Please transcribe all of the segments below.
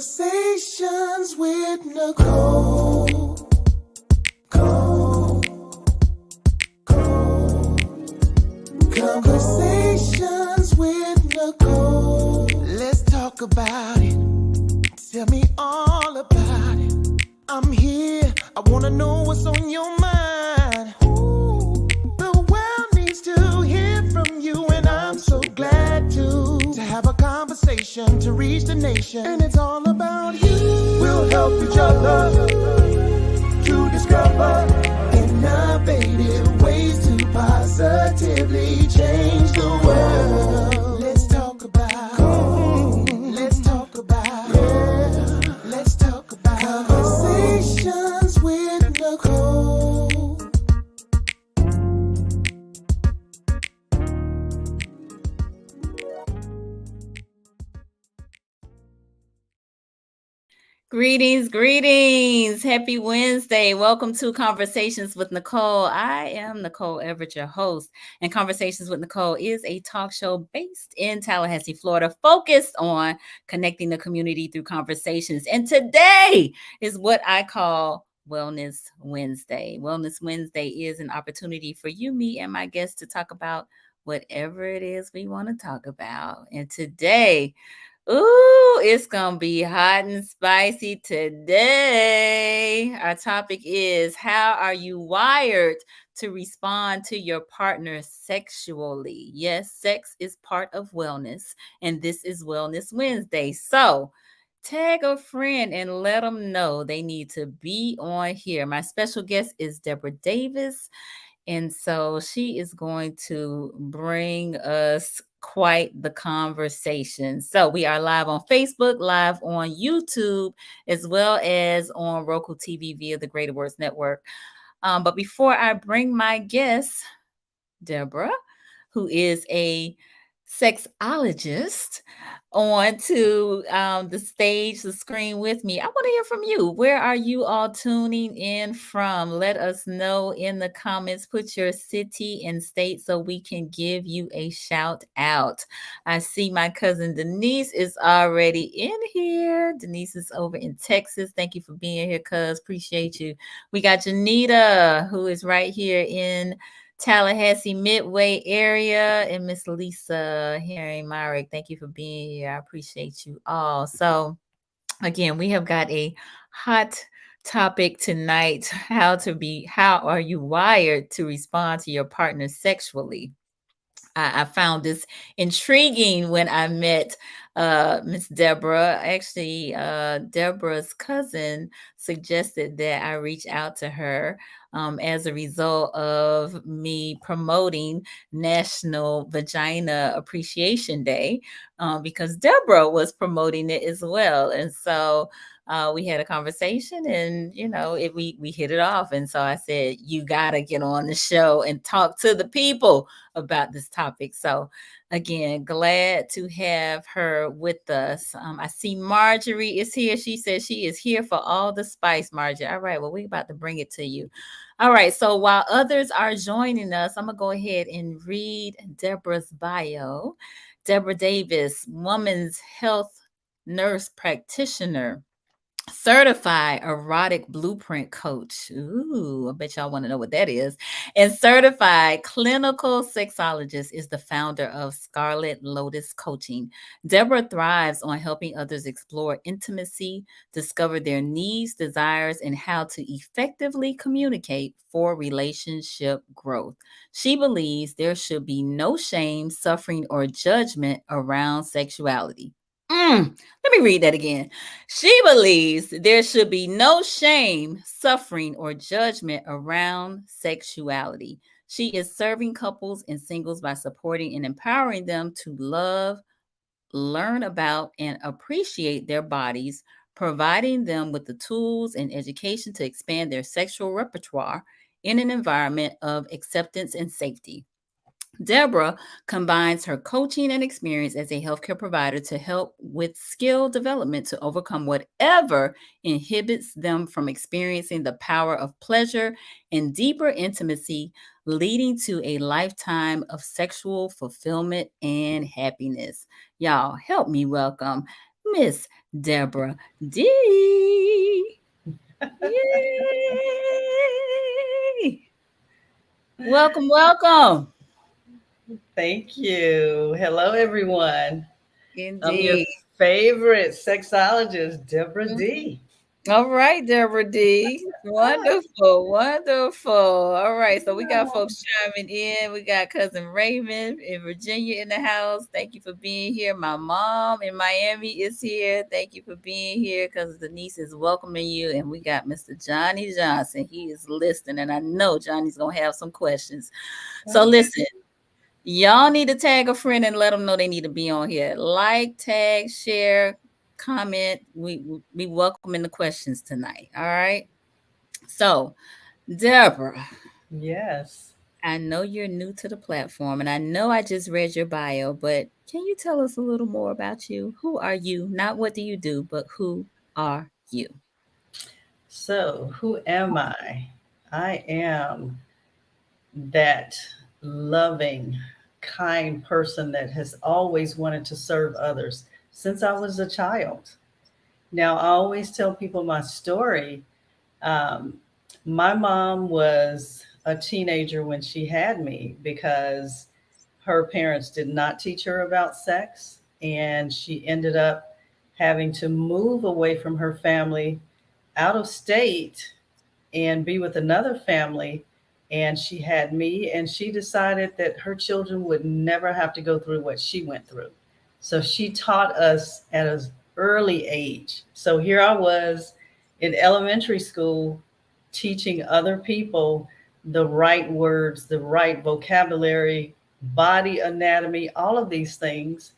Conversations with Nicole. Conversations with Nicole. Let's talk about it. Tell me all about it. I'm here. I want to know what's on your mind. Ooh, the world needs to hear from you, and I'm so glad to have a conversation to reach the nation. And it's all about you. We'll help each other to discover innovative ways to positively change the world. Let's talk about, let's talk about, yeah. Let's talk about conversations with Nicole. Greetings. Happy Wednesday. Welcome to Conversations with Nicole. I am Nicole Everett, your host, and Conversations with Nicole is a talk show based in Tallahassee, Florida, focused on connecting the community through conversations. And today is what I call Wellness Wednesday. Wellness Wednesday is an opportunity for you, me, and my guests to talk about whatever it is we want to talk about. And today, it's going to be hot and spicy today. Our topic is, how are you wired to respond to your partner sexually? Yes, sex is part of wellness, and this is Wellness Wednesday. So tag a friend and let them know they need to be on here. My special guest is Deborah Davis. And so she is going to bring us quite the conversation. So we are live on Facebook, live on YouTube, as well as on RokuTV via the Greater Words Network. But before I bring my guest, Deborah, who is a sexologist, onto the stage, the screen with me, I want to hear from you. Where are you all tuning in from? Let us know in the comments. Put your city and state so we can give you a shout out. I see my cousin Denise is already in here. Denise is over in Texas. Thank you for being here, cuz. Appreciate you. We got Janita, who is right here in Tallahassee Midway area, and Miss Lisa Herring Myrick. Thank you for being here. I appreciate you all. So again, we have got a hot topic tonight. How are you wired to respond to your partner sexually? I found this intriguing when I met Miss Deborah. Actually, Deborah's cousin suggested that I reach out to her as a result of me promoting National Vagina Appreciation Day, because Deborah was promoting it as well. And so we had a conversation, and we hit it off. And so I said, you gotta get on the show and talk to the people about this topic. So again, glad to have her with us. I see Marjorie is here. She says she is here for all the spice, Marjorie. All right, well, we're about to bring it to you. All right, so while others are joining us, I'm gonna go ahead and read Deborah's bio. Deborah Davis, woman's health nurse practitioner, Certified Erotic Blueprint Coach. Ooh, I bet y'all want to know what that is. And Certified Clinical Sexologist, is the founder of Scarlet Lotus Coaching. Deborah thrives on helping others explore intimacy, discover their needs, desires, and how to effectively communicate for relationship growth. She believes there should be no shame, suffering, or judgment around sexuality. Let me read that again. She believes there should be no shame, suffering, or judgment around sexuality. She is serving couples and singles by supporting and empowering them to love, learn about, and appreciate their bodies, providing them with the tools and education to expand their sexual repertoire in an environment of acceptance and safety. Deborah combines her coaching and experience as a healthcare provider to help with skill development to overcome whatever inhibits them from experiencing the power of pleasure and deeper intimacy, leading to a lifetime of sexual fulfillment and happiness. Y'all, help me welcome Miss Deborah D. Yay! Welcome, welcome. Thank you. Hello, everyone. I'm your Indeed. favorite sexologist, Deborah Mm. D. All right, Deborah D. Wonderful, wonderful. All right, so we got folks chiming in. We got cousin Raymond in Virginia in the house. Thank you for being here. My mom in Miami is here. Thank you for being here. Cousin Denise is welcoming you. And we got Mr. Johnny Johnson. He is listening, and I know Johnny's gonna have some questions. So Okay. listen. Y'all need to tag a friend and let them know they need to be on here. Like, tag, share, comment. We welcoming the questions tonight. All right. So, Deborah, Yes. I know you're new to the platform, and I know I just read your bio, but can you tell us a little more about you? Who are you? Not what do you do, but who are you? So, who am I? I am that loving, kind person that has always wanted to serve others since I was a child. Now, I always tell people my story. Um, my mom was a teenager when she had me because her parents did not teach her about sex, and she ended up having to move away from her family out of state and be with another family. And she had me, and she decided that her children would never have to go through what she went through. So she taught us at an early age. So here I was in elementary school teaching other people the right words, the right vocabulary, body anatomy, all of these things.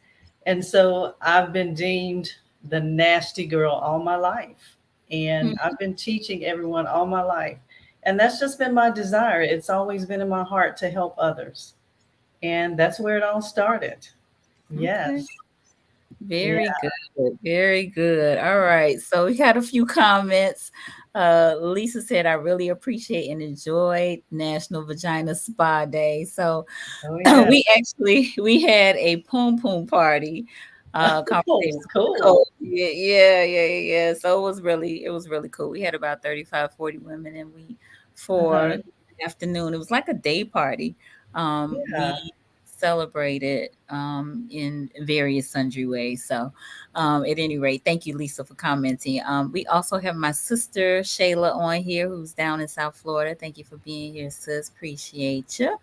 And so I've been deemed the nasty girl all my life. And I've been teaching everyone all my life. And that's just been my desire. It's always been in my heart to help others. And that's where it all started. Okay. Yes. Yeah. Very good. Very good. All right. So we had a few comments. Lisa said, I really appreciate and enjoyed National Vagina Spa Day. So Oh, yeah. we had a poom poom party Oh, conversation with cool. Nicole. Yeah. So it was really cool. We had about 35, 40 women, and we for Uh-huh. the afternoon. It was like a day party. Yeah. We celebrated in various sundry ways. So at any rate, thank you, Lisa, for commenting. We also have my sister Shayla on here, who's down in South Florida. Thank you for being here, sis. Appreciate you.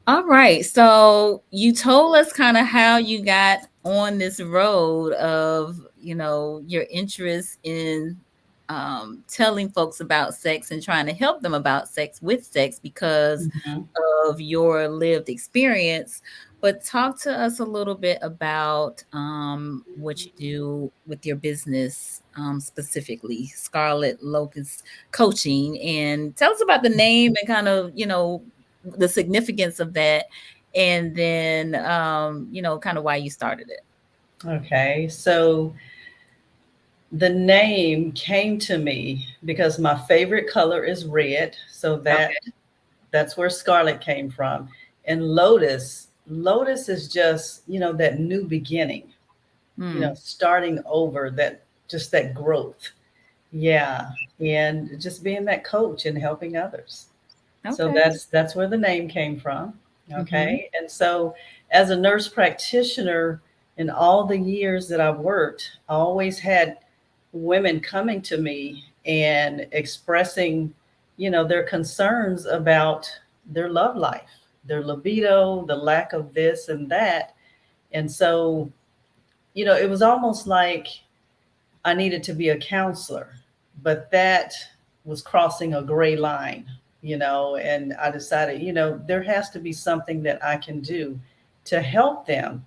All right. So you told us kind of how you got on this road of, your interest in telling folks about sex and trying to help them about sex with sex because Mhm. of your lived experience. But talk to us a little bit about what you do with your business, specifically Scarlet Lotus Coaching, and tell us about the name and kind of, the significance of that, and then kind of why you started it. Okay. So the name came to me because my favorite color is red. So Okay. that's where scarlet came from. And lotus is just, that new beginning, Hmm. starting over, that just that growth. Yeah. And just being that coach and helping others. So Okay. that's where the name came from. Mm-hmm. Okay. And so as a nurse practitioner, in all the years that I've worked, I always had women coming to me and expressing, their concerns about their love life, their libido, the lack of this and that. And so, it was almost like I needed to be a counselor, but that was crossing a gray line, and I decided, there has to be something that I can do to help them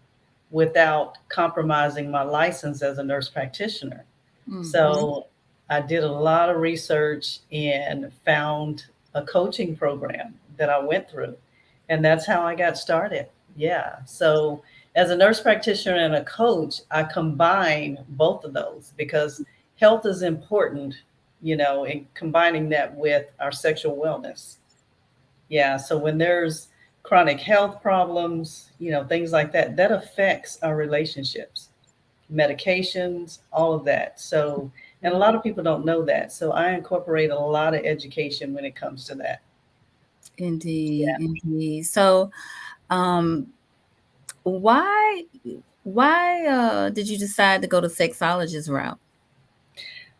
without compromising my license as a nurse practitioner. Mm-hmm. So I did a lot of research and found a coaching program that I went through. And that's how I got started. Yeah. So as a nurse practitioner and a coach, I combine both of those because health is important, in combining that with our sexual wellness. Yeah. So when there's chronic health problems, things like that, that affects our relationships. medications, all of that. So, and a lot of people don't know that. So I incorporate a lot of education when it comes to that. Indeed, indeed. So, um, why did you decide to go the sexologist route?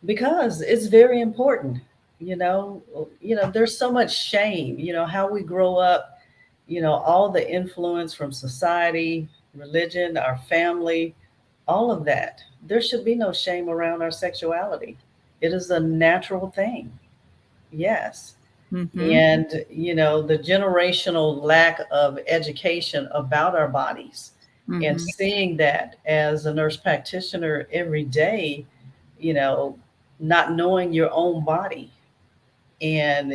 Because it's very important. There's so much shame, how we grow up, all the influence from society, religion, our family, all of that. There should be no shame around our sexuality. It is a natural thing. Yes. Mm-hmm. And the generational lack of education about our bodies, and Mm-hmm. seeing that as a nurse practitioner every day, you know not knowing your own body. And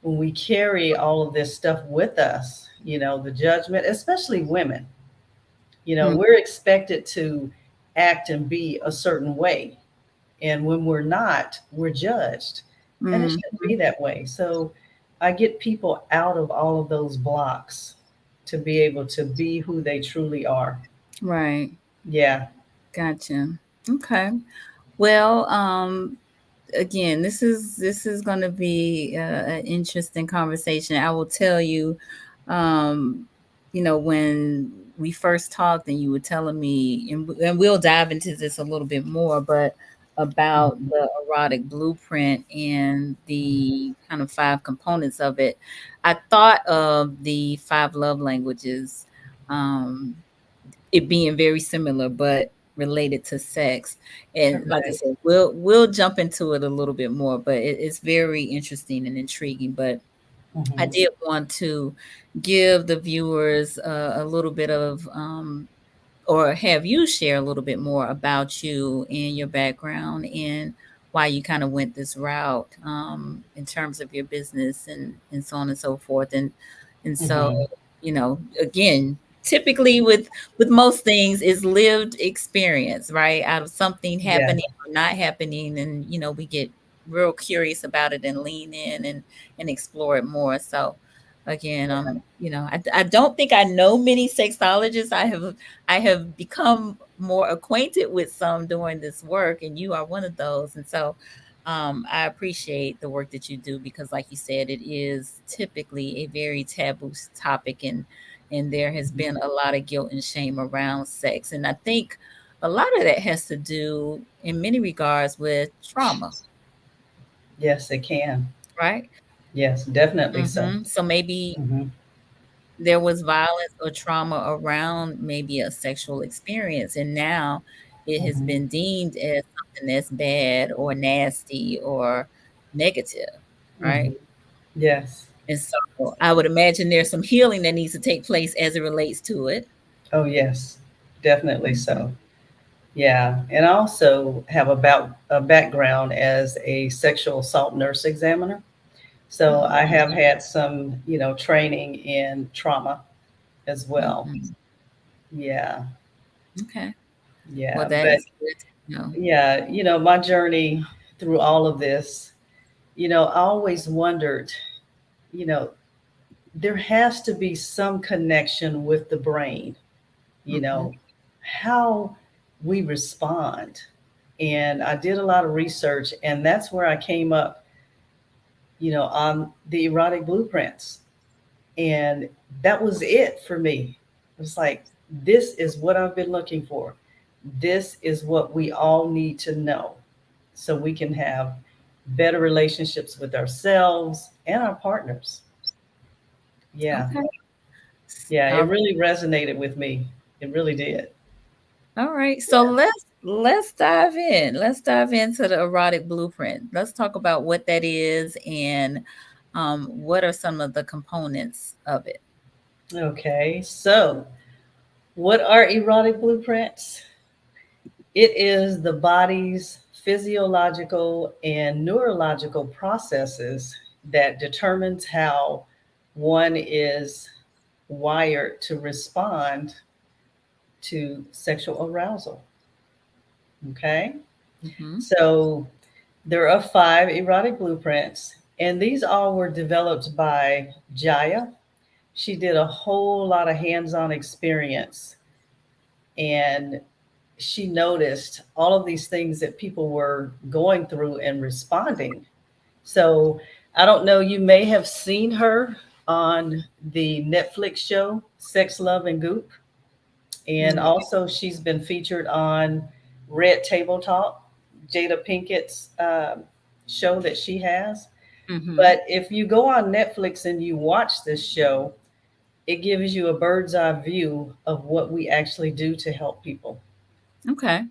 when we carry all of this stuff with us, the judgment, especially women, we're expected to act and be a certain way, and when we're not, we're judged. And it shouldn't Mm-hmm. be that way. So I get people out of all of those blocks to be able to be who they truly are. Right. Yeah. Gotcha. Okay. Well, again, this is going to be an interesting conversation. I will tell you, um, when we first talked and you were telling me, and we'll dive into this a little bit more, but about Mhm. the erotic blueprint and the kind of 5 components of it, I thought of the 5 love languages. Um, it being very similar, but related to sex. And like I Okay. said, we'll jump into it a little bit more, but it's very interesting and intriguing. But I Hmm. did want to give the viewers a little bit of or have you share a little bit more about you and your background and why you kind of went this route in terms of your business and so on and so forth. And so, Hmm. again, typically with most things is lived experience, right? Out of something Yeah. happening or not happening, and we get real curious about it and lean in and explore it more. So again, I don't think I know many sexologists. I have become more acquainted with some doing this work, and you are one of those. And so I appreciate the work that you do because, like you said, it is typically a very taboo topic, and there has Mhm. been a lot of guilt and shame around sex. And I think a lot of that has to do, in many regards, with trauma, Yes, it can. right? Yes, definitely so. So maybe Hmm. there was violence or trauma around maybe a sexual experience, and now it has Hmm. been deemed as something that's bad or nasty or negative, right? Hmm. Yes. And so I would imagine there's some healing that needs to take place as it relates to it. Oh, yes, definitely Mhm. so. Yeah, and I also have about a background as a sexual assault nurse examiner. So Oh, I have had some, training in trauma as well. mhm. Yeah, Okay. Well, yeah. that But is good to know. yeah, my journey through all of this, I always wondered, you know, there has to be some connection with the brain, you Mhm. know, how we respond. And I did a lot of research, and that's where I came up, on the erotic blueprints. And that was it for me. It was like, this is what I've been looking for. This is what we all need to know so we can have better relationships with ourselves and our partners. Yeah. Okay. Yeah. It All really resonated with me. It really did. All right. So let's dive in. Let's dive into the erotic blueprint. Let's talk about what that is and what are some of the components of it. Okay. So, what are erotic blueprints? It is the body's physiological and neurological processes that determines how one is wired to respond to sexual arousal. Okay? Hmm. So there are 5 erotic blueprints, and these all were developed by Jaya. She did a whole lot of hands on experience, and she noticed all of these things that people were going through and responding. So I don't know, you may have seen her on the Netflix show Sex, Love, and Goop. And Mm, also, she's been featured on Red Table Talk, Jada Pinkett's show that she has. mm-hmm. But if you go on Netflix and you watch this show, it gives you a bird's eye view of what we actually do to help people. Okay.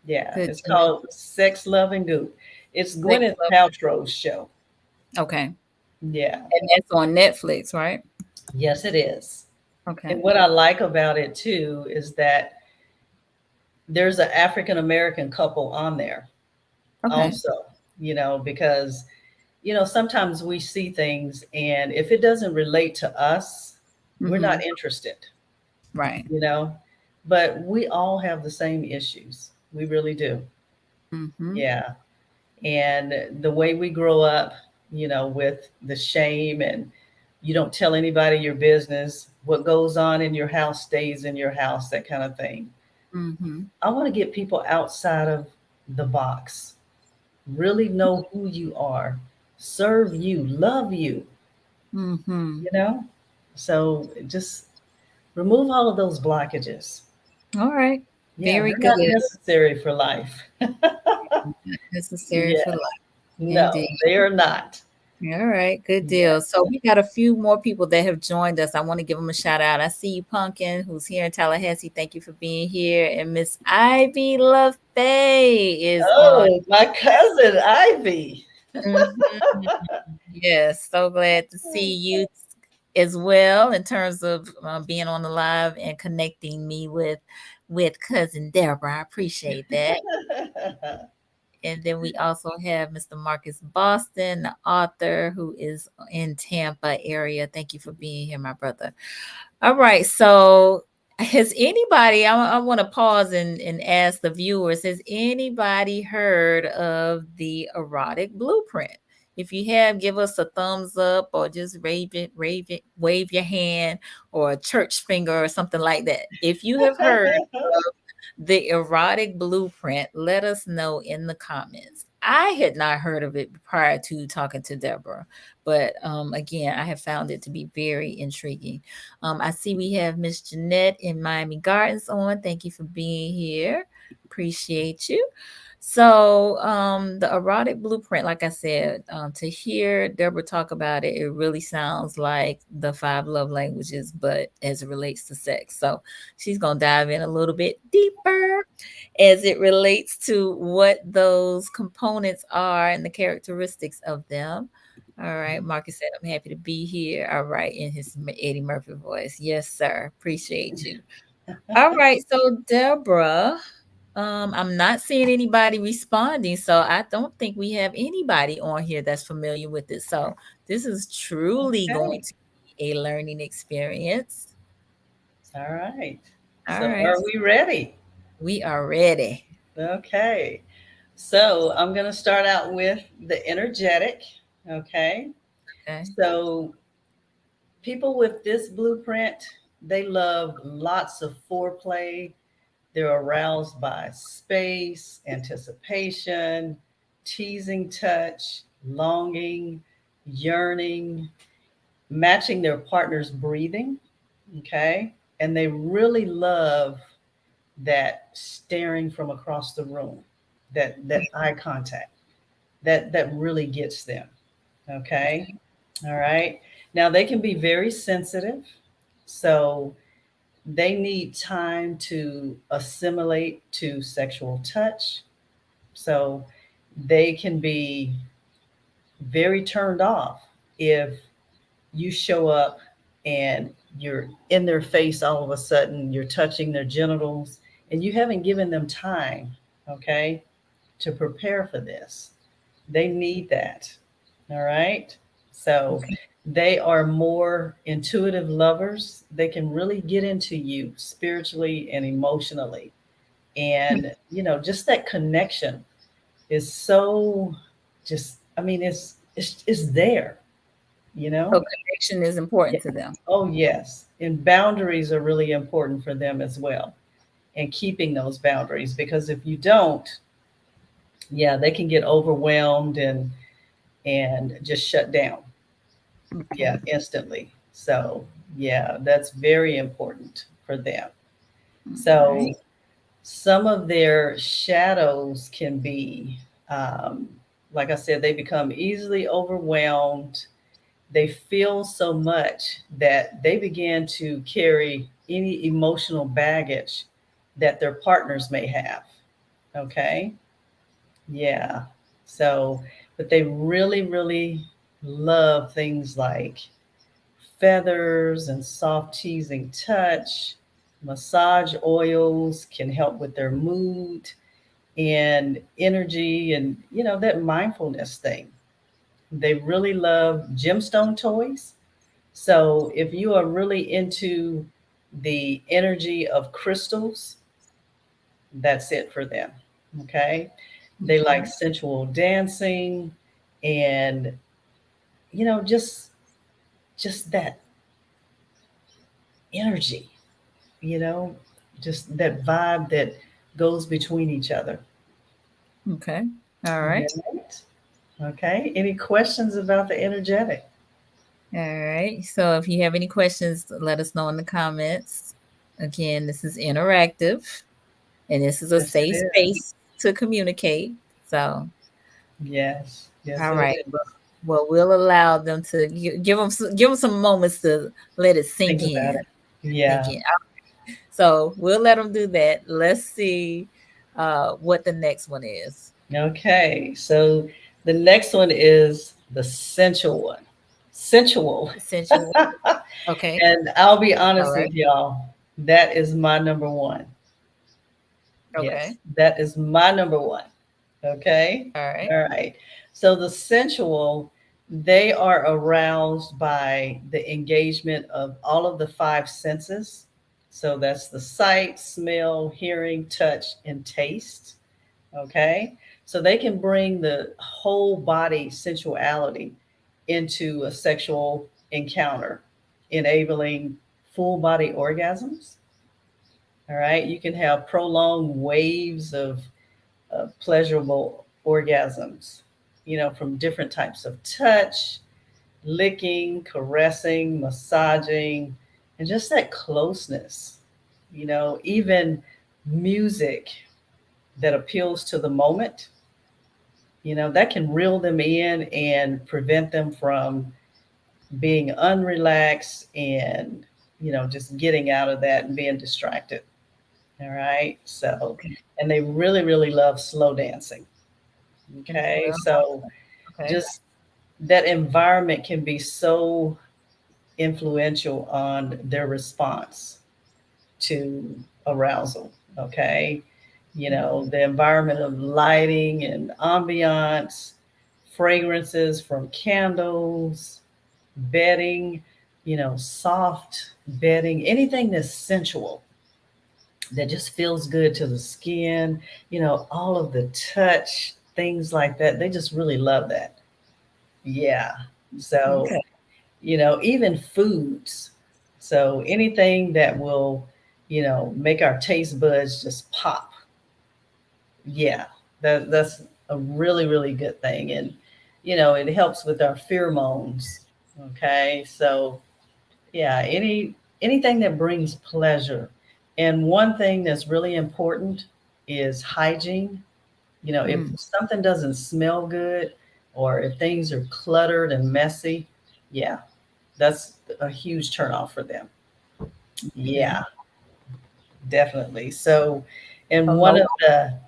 Yeah, Good it's to know. called Sex, Love, and Goop. It's Sex, Gwyneth love. Paltrow's show. Okay. Yeah, And that's on Netflix, right? yes, it is. Okay. And what I like about it too is that there's an African American couple on there Okay. also, because, sometimes we see things and if it doesn't relate to us, we're Mm-hmm. not interested, Right. you know, but we all have the same issues. We really do. Mm-hmm. Yeah. And the way we grow up, with the shame and you don't tell anybody your business, what goes on in your house stays in your house, that kind of thing. Mm-hmm. I want to get people outside of the box, really know who you are, serve you, love you, Mm-hmm. you know? So just remove all of those blockages. All right. Yeah, Very they're good. not necessary for life. Necessary for Yes. life. No, Indeed. they are not. All right, good Yeah. deal. So we got a few more people that have joined us. I want to give them a shout out. I see you, Pumpkin, who's here in Tallahassee. Thank you for being here. And Miss Ivy LaFay is on. Oh, my cousin Ivy. Mhm. Yes, so glad to see you as well in terms of being on the live and connecting me with cousin Deborah. I appreciate that. And then we also have Mr. Marcus Boston, the author who is in Tampa area. Thank you for being here, my brother. All right. So has anybody, I want to pause and ask the viewers, has anybody heard of the Erotic Blueprint? If you have, give us a thumbs up or just wave your hand or a church finger or something like that. If you have heard the Erotic Blueprint, let us know in the comments. I had not heard of it prior to talking to Deborah, but again, I have found it to be very intriguing. I see we have Miss Jeanette in Miami Gardens on. Thank you for being here. Appreciate you. So, the Erotic Blueprint, like I said, to hear Deborah talk about it, it really sounds like the five love languages, but as it relates to sex. So, she's going to dive in a little bit deeper as it relates to what those components are and the characteristics of them. All right. Marcus said, I'm happy to be here. All right. In his Eddie Murphy voice. Yes, sir. Appreciate you. All right. So, Deborah, I'm not seeing anybody responding. So, I don't think we have anybody on here that's familiar with it. So, this is truly going Okay. to be a learning experience. All right. All So right. are we ready? We are ready. Okay. So I'm going to start out with the energetic. Okay. Okay. So people with this blueprint, they love lots of foreplay. They're aroused by space, anticipation, teasing touch, longing, yearning, matching their partner's breathing. Okay. And they really love that staring from across the room, that eye contact, that really gets them. Okay. All right. Now they can be very sensitive. So they need time to assimilate to sexual touch. So they can be very turned off if you show up and you're in their face all of a sudden, you're touching their genitals, and you haven't given them time, okay, to prepare for this. They need that. All right. So Okay. they are more intuitive lovers. They can really get into you spiritually and emotionally. And, just that connection is so just, I mean, it's there, you So know? connection is Yeah. important to them. Oh, yes. And boundaries are really important for them as well. and keeping those boundaries, because if you don't, yeah, they can get overwhelmed and just shut down. Okay. Yeah, instantly. So, yeah, that's very important for them. All So, right. some of their shadows can be, um, like I said, they become easily overwhelmed. They feel so much that they begin to carry any emotional baggage that their partners may have. Okay. Yeah. So, but they really, really love things like feathers and soft teasing touch. Massage oils can help with their mood and energy and, that mindfulness thing. They really love gemstone toys. So if you are really into the energy of crystals, that's it for them. Okay. They like Okay. sensual dancing and, just that energy, you know, just that vibe that goes between each other. Okay. All right. Right. Okay. Any questions about the energetic? All right. So if you have any questions, let us know in the comments. Again, this is interactive and this is a Yes, it safe is. space to communicate. So, Yes. Yes, all it right. is. Well, we'll allow them to give them some moments to let it Think sink about in. it. Yeah. Sink in. So we'll let them do that. Let's see what the next one is. Okay. So the next one is the sensual one. Sensual. Sensual. Okay. And I'll be All honest right. with y'all, that is my number one. Yes, Okay. that is my number one. Okay. All right. All right. So the sensual, they are aroused by the engagement of all of the five senses. So that's the sight, smell, hearing, touch, and taste. Okay. So they can bring the whole body sensuality into a sexual encounter, enabling full body orgasms. All right. You can have prolonged waves of pleasurable orgasms, from different types of touch, licking, caressing, massaging, and just that closeness, even music that appeals to the moment, that can reel them in and prevent them from being unrelaxed and, just getting out of that and being distracted. All right. So, Okay. and they really, really love slow dancing. As Okay. well. So, Okay. just that environment can be so influential on their response to arousal. Okay. The environment of lighting and ambiance, fragrances from candles, bedding, soft bedding, anything that's sensual that just feels good to the skin, all of the touch, things like that. They just really love that. Yeah. So, Okay. even foods. So anything that will, make our taste buds just pop. Yeah. That's a really, really good thing. And, it helps with our pheromones. Okay. So yeah, anything that brings pleasure. And one thing that's really important is hygiene. If Mm, something doesn't smell good or if things are cluttered and messy, yeah, that's a huge turnoff for them. okay. Yeah, definitely. So, and So one no, of the,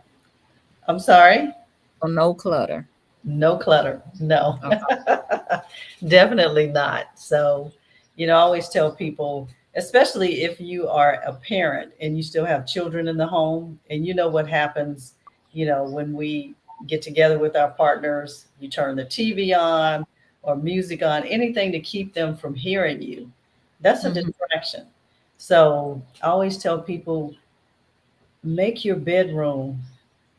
I'm sorry, so no clutter. no clutter. No, Okay. definitely not. So, I always tell people, especially if you are a parent and you still have children in the home, and you know what happens, when we get together with our partners, you turn the TV on or music on, anything to keep them from hearing you. That's a Mhm. distraction. So, I always tell people, make your bedroom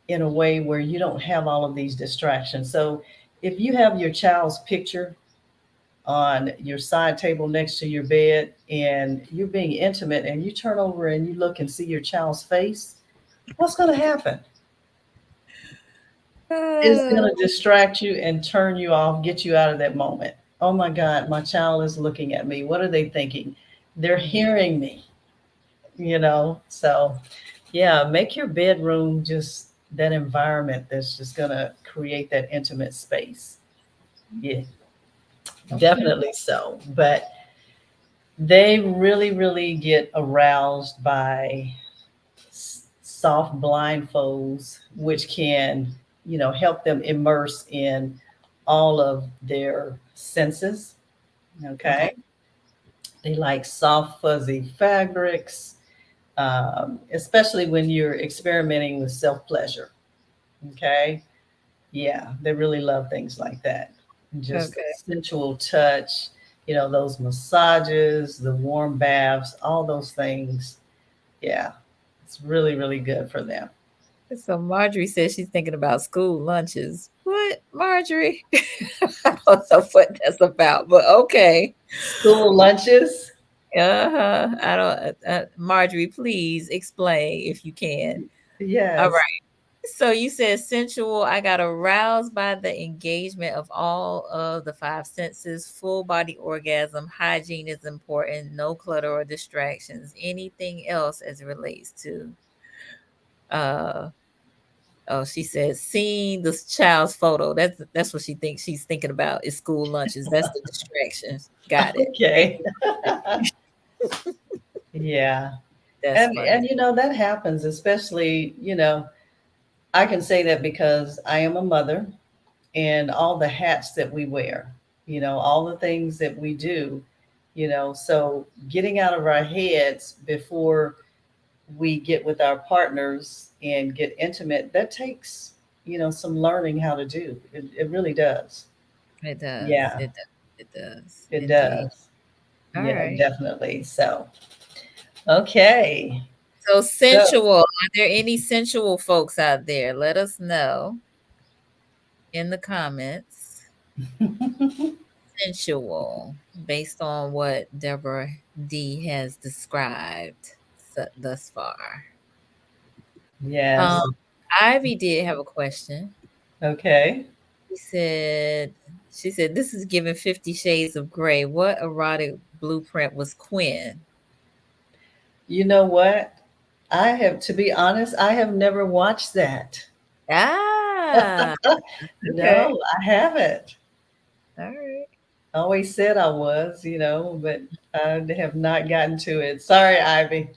in a way where you don't have all of these distractions. So if you have your child's picture on your side table next to your bed and you're being intimate and you turn over and you look and see your child's face, what's going to happen? It's going to distract you and turn you off, get you out of that moment. Oh my God, my child is looking at me. What are they thinking? They're hearing me, you know? So, yeah, make your bedroom just that environment that's just going to create that intimate space. Yeah, Okay. definitely so. But they really, really get aroused by soft blindfolds, which can, help them immerse in all of their senses. Okay. Okay. They like soft, fuzzy fabrics, especially when you're experimenting with self pleasure. Okay. Yeah, they really love things like that. Just the Okay. sensual touch, those massages, the warm baths, all those things. Yeah, it's really, really good for them. So Marjorie says she's thinking about school lunches. What, Marjorie? I don't know what that's about, but okay. School lunches. I don't. Marjorie, please explain if you can. All Yes. right. So you said sensual. I got aroused by the engagement of all of the five senses. Full body orgasm. Hygiene is important. No clutter or distractions. Anything else as it relates to uh oh, she says seeing this child's photo. That's what she thinks she's thinking about is school lunches. That's the distractions. Got it. Thank Okay. you. Yeah. That's And funny. that happens, especially, I can say that because I am a mother and all the hats that we wear, all the things that we do, so getting out of our heads before we get with our partners and get intimate, that takes, some learning how to do. It really does. It does. Yeah, It does. It does. it Indeed. does. All Yeah, right. definitely. So, okay. So So, sensual. Are there any sensual folks out there? Let us know in the comments. Sensual, based on what Deborah D has described thus far. Um, yes. Ivy did have a question. Okay. She said, this is giving 50 Shades of Grey. What erotic blueprint was Quinn? You know what? To be honest, I have never watched that. Ah, okay. No, I haven't. All right. I always said I was, but I have not gotten to it. Sorry, Ivy.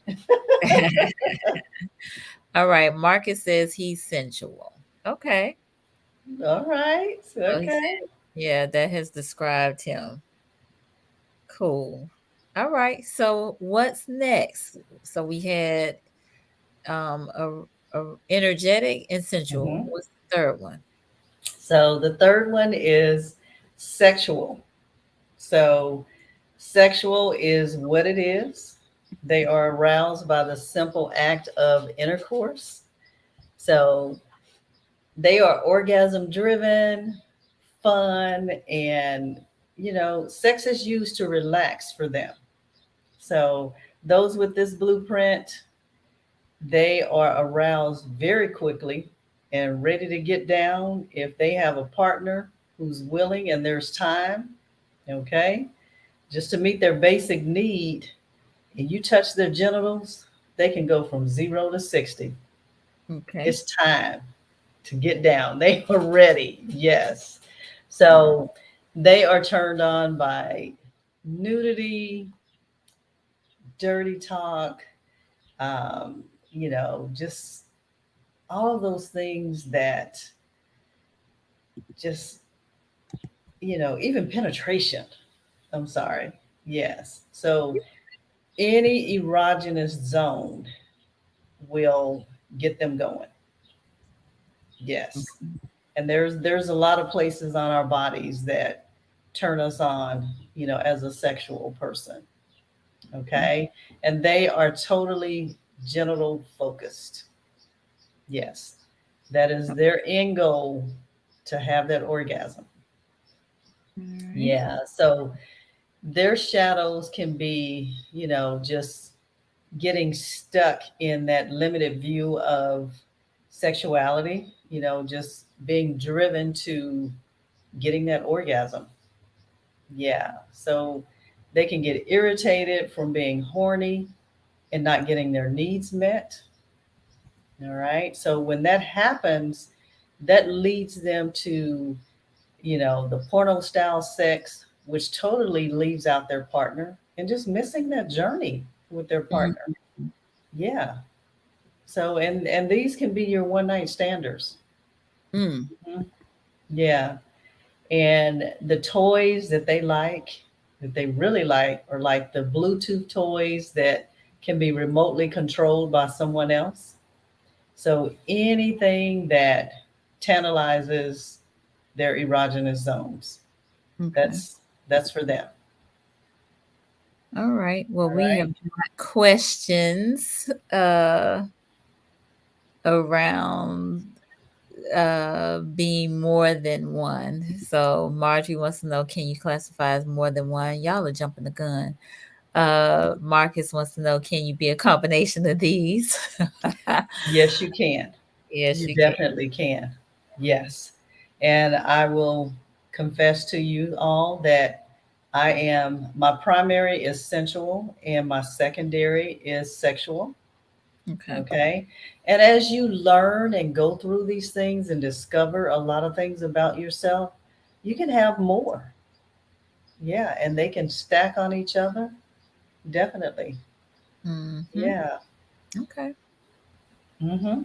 All right. Marcus says he's sensual. Okay. All right. So he Okay. said, yeah, that has described him. Cool. All right. So what's next? So we had a energetic and sensual. Mhm. What's the third one? So the third one is sexual. So sexual is what it is. They are aroused by the simple act of intercourse. So they are orgasm driven, fun, and sex is used to relax for them. So those with this blueprint, they are aroused very quickly and ready to get down if they have a partner who's willing and there's time. Okay, just to meet their basic need, and you touch their genitals, they can go from 0 to 60. Okay. It's time to get down. They are ready. Yes. So they are turned on by nudity, dirty talk, just all of those things that just, even penetration. I'm sorry. Yes. So any erogenous zone will get them going. Yes. And there's a lot of places on our bodies that turn us on, as a sexual person. Okay. And they are totally genital focused. Yes. That is their end goal, to have that orgasm. All right. Yeah. So their shadows can be, just getting stuck in that limited view of sexuality, just being driven to getting that orgasm. Yeah. So they can get irritated from being horny and not getting their needs met. All right. So when that happens, that leads them to, the porno style sex, which totally leaves out their partner and just missing that journey with their partner. Mhm. Yeah. So and these can be your one night standers. Mm. Mhm. Yeah. And the toys that they like, that they really like, are like the Bluetooth toys that can be remotely controlled by someone else. So anything that tantalizes their erogenous zones, Okay. that's for them. All right. Well, All we have right. got questions around being more than one. So Marjorie wants to know, can you classify as more than one? Y'all are jumping the gun. Marcus wants to know, can you be a combination of these? Yes, you can. Yes, You you can. definitely can. Yes. And I will confess to you all that my primary is sensual and my secondary is sexual. Okay. Okay. And as you learn and go through these things and discover a lot of things about yourself, you can have more. Yeah. And they can stack on each other. Definitely. Hmm. Yeah. Okay. Mm-hmm.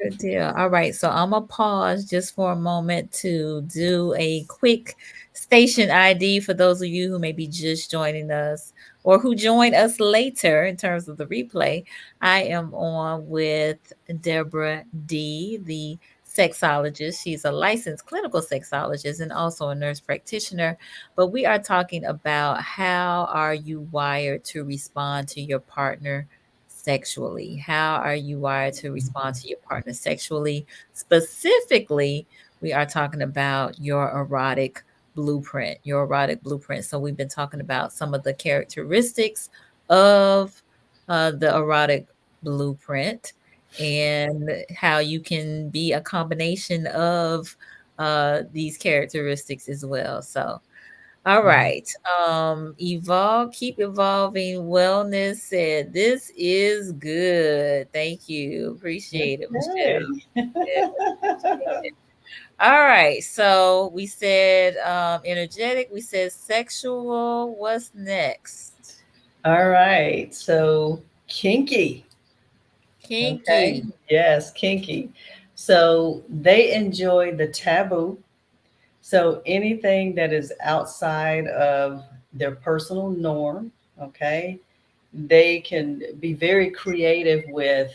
Good deal. All right. So I'm going to pause just for a moment to do a quick station ID for those of you who may be just joining us or who join us later in terms of the replay. I am on with Deborah D, the sexologist. She's a licensed clinical sexologist and also a nurse practitioner. But we are talking about how are you wired to respond to your partner sexually? How are you wired to respond to your partner sexually? Specifically, we are talking about your erotic blueprint, your erotic blueprint. So we've been talking about some of the characteristics of the erotic blueprint and how you can be a combination of these characteristics as well. So all right. Keep evolving. Wellness said, this is good. Thank you. Appreciate it, Michelle. Okay. Yeah, appreciate it. All right. So we said energetic, we said sexual. What's next? All right. So kinky. Kinky. Okay. Yes, kinky. So they enjoy the taboo. So anything that is outside of their personal norm, okay, they can be very creative with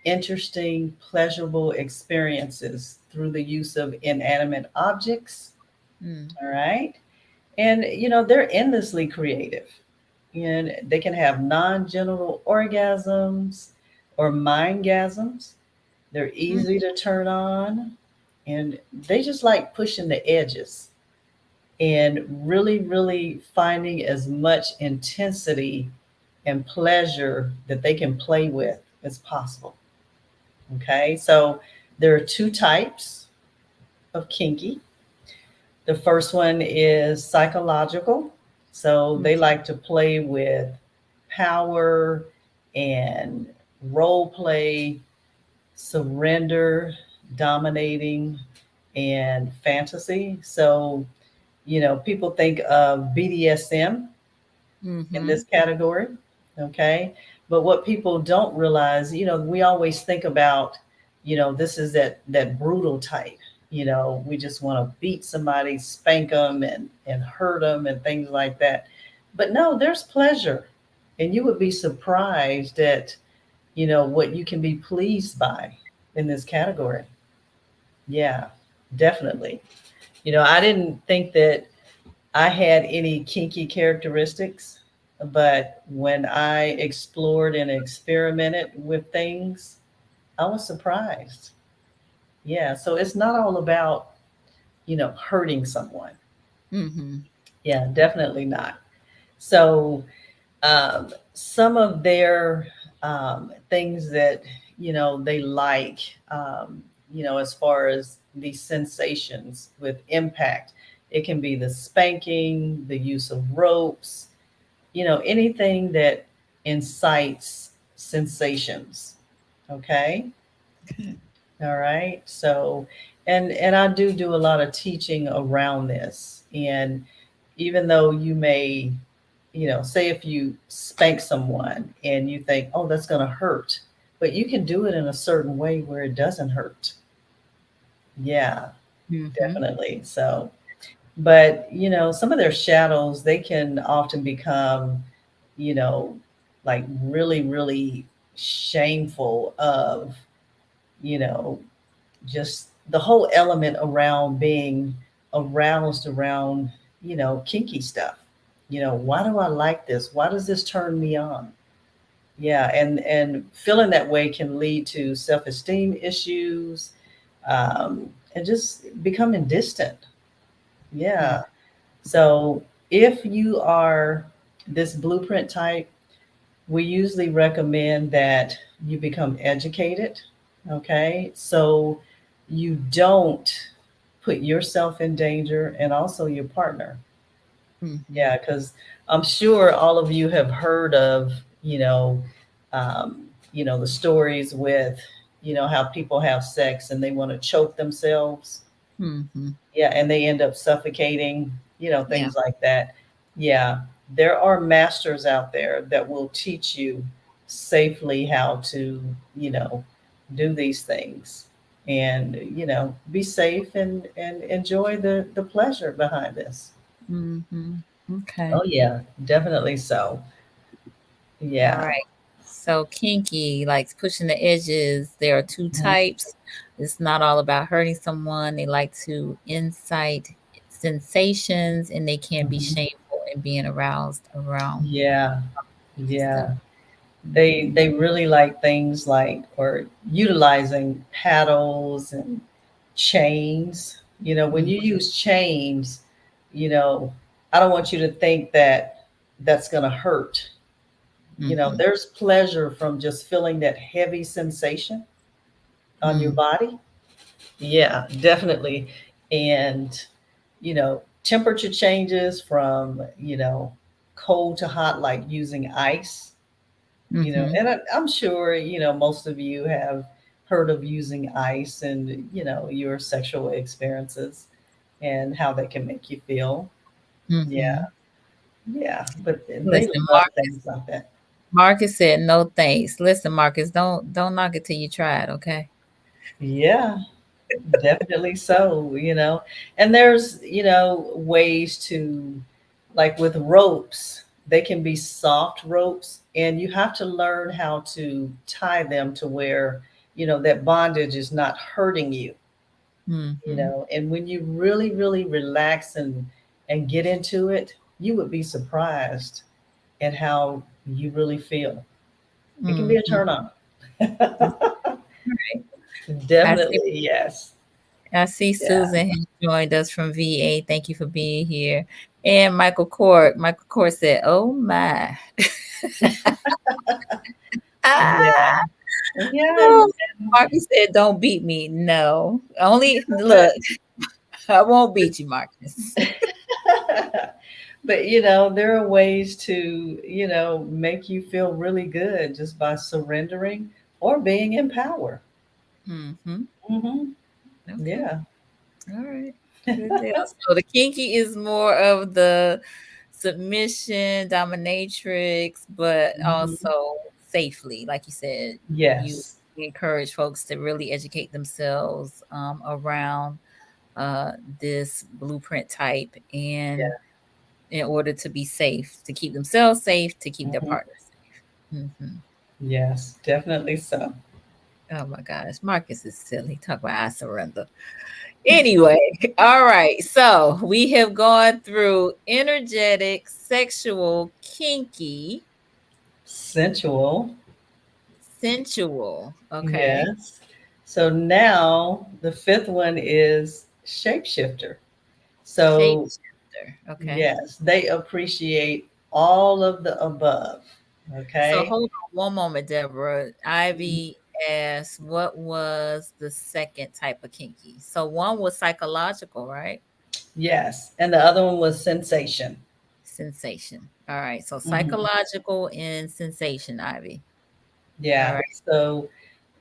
interesting, pleasurable experiences through the use of inanimate objects. Mm, All right. And, they're endlessly creative. And they can have non genital orgasms or mindgasms. They're mm, easy to turn on. And they just like pushing the edges and really, really finding as much intensity and pleasure that they can play with as possible. Okay. So there are two types of kinky. The first one is psychological. So mm, they like to play with power and role play, surrender, dominating, and fantasy. So, people think of BDSM in mm-hmm, this category. Okay. But what people don't realize, we always think about, this is that brutal type. We just want to beat somebody, spank them and hurt them and things like that. But no, there's pleasure. And you would be surprised at, what you can be pleased by in this category. Yeah, definitely. I didn't think that I had any kinky characteristics, but when I explored and experimented with things, I was surprised. Yeah, so it's not all about, hurting someone. Mm-hmm. Yeah, definitely not. So some of their things that they like, as far as these sensations with impact, it can be the spanking, the use of ropes, anything that incites sensations. Okay. Okay. All right. So, and I do a lot of teaching around this. And even though you may, say if you spank someone and you think, oh, that's going to hurt, but you can do it in a certain way where it doesn't hurt. Yeah, Mm-hmm. definitely. So, but some of their shadows, they can often become, you know, like really, really shameful of, you know, just the whole element around being aroused around, kinky stuff. Why do I like this? Why does this turn me on? Yeah, and feeling that way can lead to self-esteem issues, and just becoming distant. Mm-hmm. Yeah. So if you are this blueprint type, we usually recommend that you become educated. Okay. So you don't put yourself in danger and also your partner. Mm-hmm. Yeah. Because I'm sure all of you have heard of, you know, um, the stories with, how people have sex and they want to choke themselves. Mm-hmm. Yeah, and they end up suffocating, Yeah. things like that. Yeah, there are masters out there that will teach you safely how to, do these things and, be safe and enjoy the pleasure behind this. Mm-hmm. Okay. Oh yeah, definitely so. All Yeah. right. So kinky, like pushing the edges. There are two Mhm. types. It's not all about hurting someone. They like to incite sensations, and they can be Mhm. shameful in being aroused around Yeah. stuff. Yeah. They Hmm. they really like things like or utilizing paddles and chains. When you use chains, you know, I don't want you to think that that's going to hurt. Mm-hmm. There's pleasure from just feeling that heavy sensation on your Mm-hmm. body. Yeah, definitely. And, temperature changes from, cold to hot, like using ice. Mm-hmm. And I'm sure, most of you have heard of using ice and, your sexual experiences and how that can make you feel. Yeah, Mm-hmm. yeah. But they Listen, love things like that. Marcus said no thanks. Listen, Marcus, don't knock it till you try it, okay? Yeah, definitely so, And there's, ways to, like with ropes, they can be soft ropes, and you have to learn how to tie them to where, that bondage is not hurting you. Mm-hmm. And when you really, really relax and get into it, you would be surprised at how you really feel. It can be a Mm-hmm. turn on. Right. I see Definitely, yes. I see Yeah. Susan has joined us from VA. Thank you for being here. And Michael Court. Michael Court said, "Oh my." Yeah. Ah, Yeah. oh. Marcus said, "Don't beat me." No. Only look, I won't beat you, Marcus. But there are ways to, make you feel really good just by surrendering or being in power. Mm-hmm. Hmm. Okay. Yeah. All right. Good deal. So the kinky is more of the submission, dominatrix, but Mhm. also safely. Like you said, you Yes. encourage folks to really educate themselves around uh, this blueprint type and Yeah. in order to be safe, to keep themselves safe, to keep their Mhm. partner safe. Hmm. Yes, definitely so. Oh my gosh, Marcus is silly. Talk about I surrender. Anyway, all right. So we have gone through energetic, sexual, kinky, Sensual. sensual. Okay. Yes. So now the fifth one is shapeshifter. Shape. So Okay. Yes, they appreciate all of the above. So Okay. hold on one moment, Deborah. Ivy asked, what was the second type of kinky? So one was psychological, right? Yes. And the other one was sensation. Sensation. All right. So Mhm. psychological and sensation, Ivy. All Yeah. right. So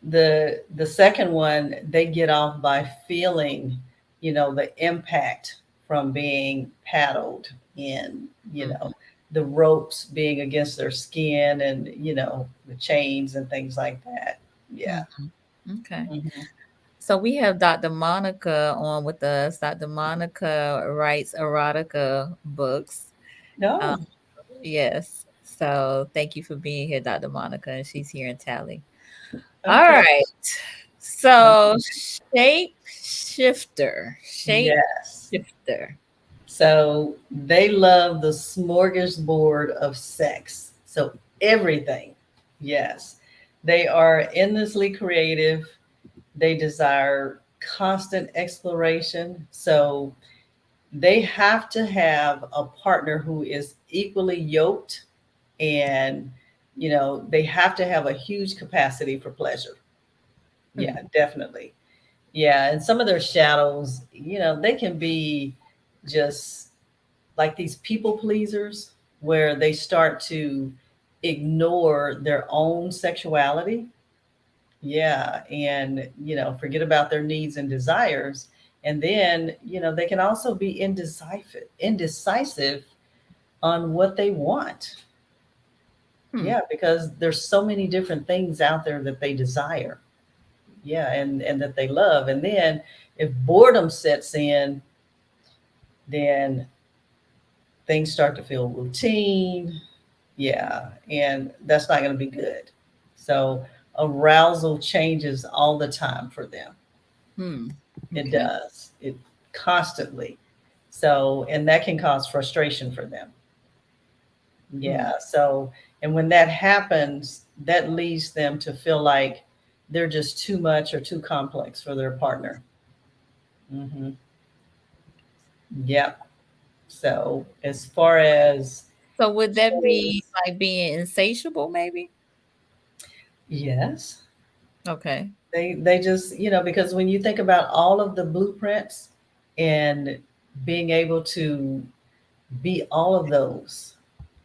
the second one, they get off by feeling, the impact from being paddled in, Mhm, the ropes being against their skin, and the chains and things like that. Yeah. mhm. Okay. Mhm. So we have Dr. Monica on with us. Dr. Monica writes erotica books. Um, No. yes. So thank you for being here, Dr. Monica. And she's here in Tally. All Okay. right. So shape shifter. Shape Yes. shifter. So they love the smorgasbord of sex. So everything. Yes. They are endlessly creative. They desire constant exploration. So they have to have a partner who is equally yoked, and they have to have a huge capacity for pleasure. Hmm. Yeah, definitely. Yeah, and some of their shadows, they can be just like these people pleasers, where they start to ignore their own sexuality. Yeah, and forget about their needs and desires. And then, they can also be indecisive on what they want. Hmm. Yeah, because there's so many different things out there that they desire. Yeah, and that they love. And then if boredom sets in, then things start to feel routine. Yeah, and that's not going to be good. So arousal changes all the time for them. Hmm. It Okay. does. It constantly. So, and that can cause frustration for them. Hmm. Yeah. So, and when that happens, that leads them to feel like they're just too much or too complex for their partner. Hmm. Yep. So, as far as So would that be shows, like being insatiable, maybe? yes, Okay. they just, because when you think about all of the blueprints and being able to be all of those,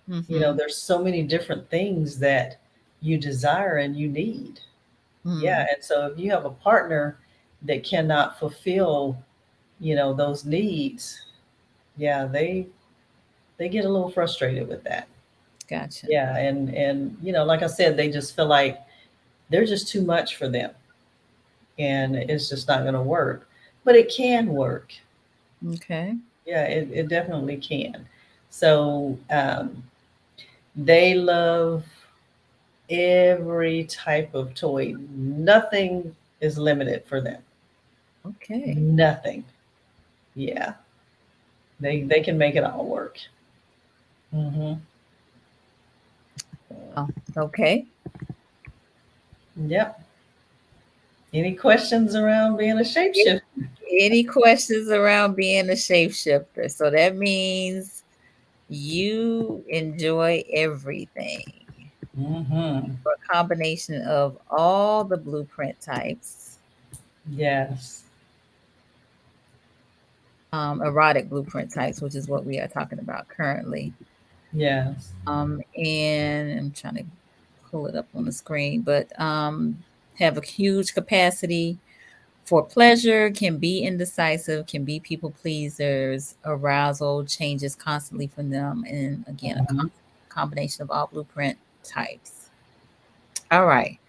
Mm-hmm. there's so many different things that you desire and you need. Yeah, Hmm. and so if you have a partner that cannot fulfill, those needs, yeah, they get a little frustrated with that. Gotcha. Yeah, and like I said, they just feel like they're just too much for them, and it's just not going to work. But it can work. Okay. Yeah, it definitely can. So they love every type of toy. Nothing is limited for them. Okay. Nothing. Yeah, they can make it all work. Hmm. Oh, okay. Yep. Any questions around being a shapeshifter? Any questions around being a shapeshifter? So that means you enjoy everything. Hmm. A combination of all the blueprint types, Yes. erotic blueprint types, which is what we are talking about currently. Yes. And I'm trying to pull it up on the screen, but have a huge capacity for pleasure, can be indecisive, can be people pleasers, arousal changes constantly from them, and again, a Hmm. combination of all blueprint types. All right.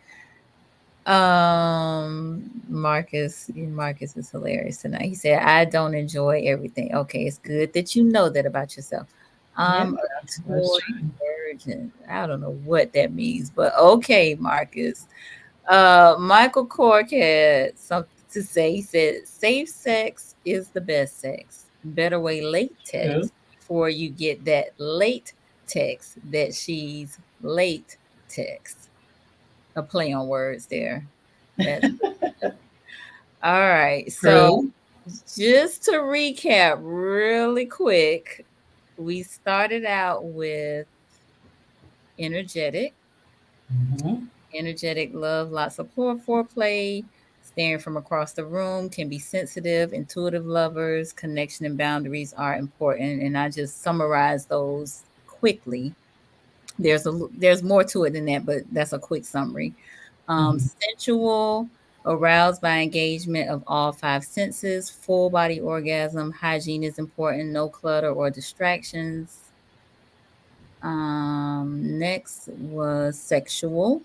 Marcus is hilarious tonight. He said, I don't enjoy everything. Okay, it's good that you know that about yourself. Yeah, I'm a that's toy true. virgin. I don't know what that means, but okay, Marcus. Michael Cork had something to say. He said, safe sex is the best sex. Better way late True. text before you get that late text that she's late text. A play on words there. That's all right. So True. Just to recap really quick, we started out with energetic. Mhm. Energetic love, lots of foreplay, staring from across the room, can be sensitive, intuitive lovers, connection and boundaries are important. And I just summarized those quickly. There's more to it than that, but that's a quick summary. Mhm. Sensual, aroused by engagement of all five senses, full body orgasm, hygiene is important, no clutter or distractions. Next was sexual,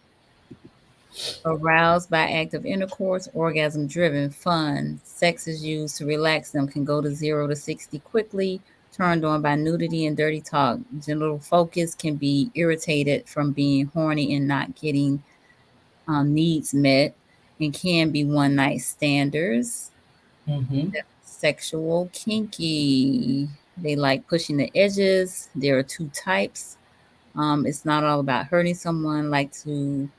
aroused by active intercourse, orgasm driven, fun. Sex is used to relax them, can go to 0 to 60 quickly, turned on by nudity and dirty talk. Genital focus can be irritated from being horny and not getting needs met, and can be one night standers. Mhm. Sexual, kinky. They like pushing the edges. There are two types. It's not all about hurting someone, like to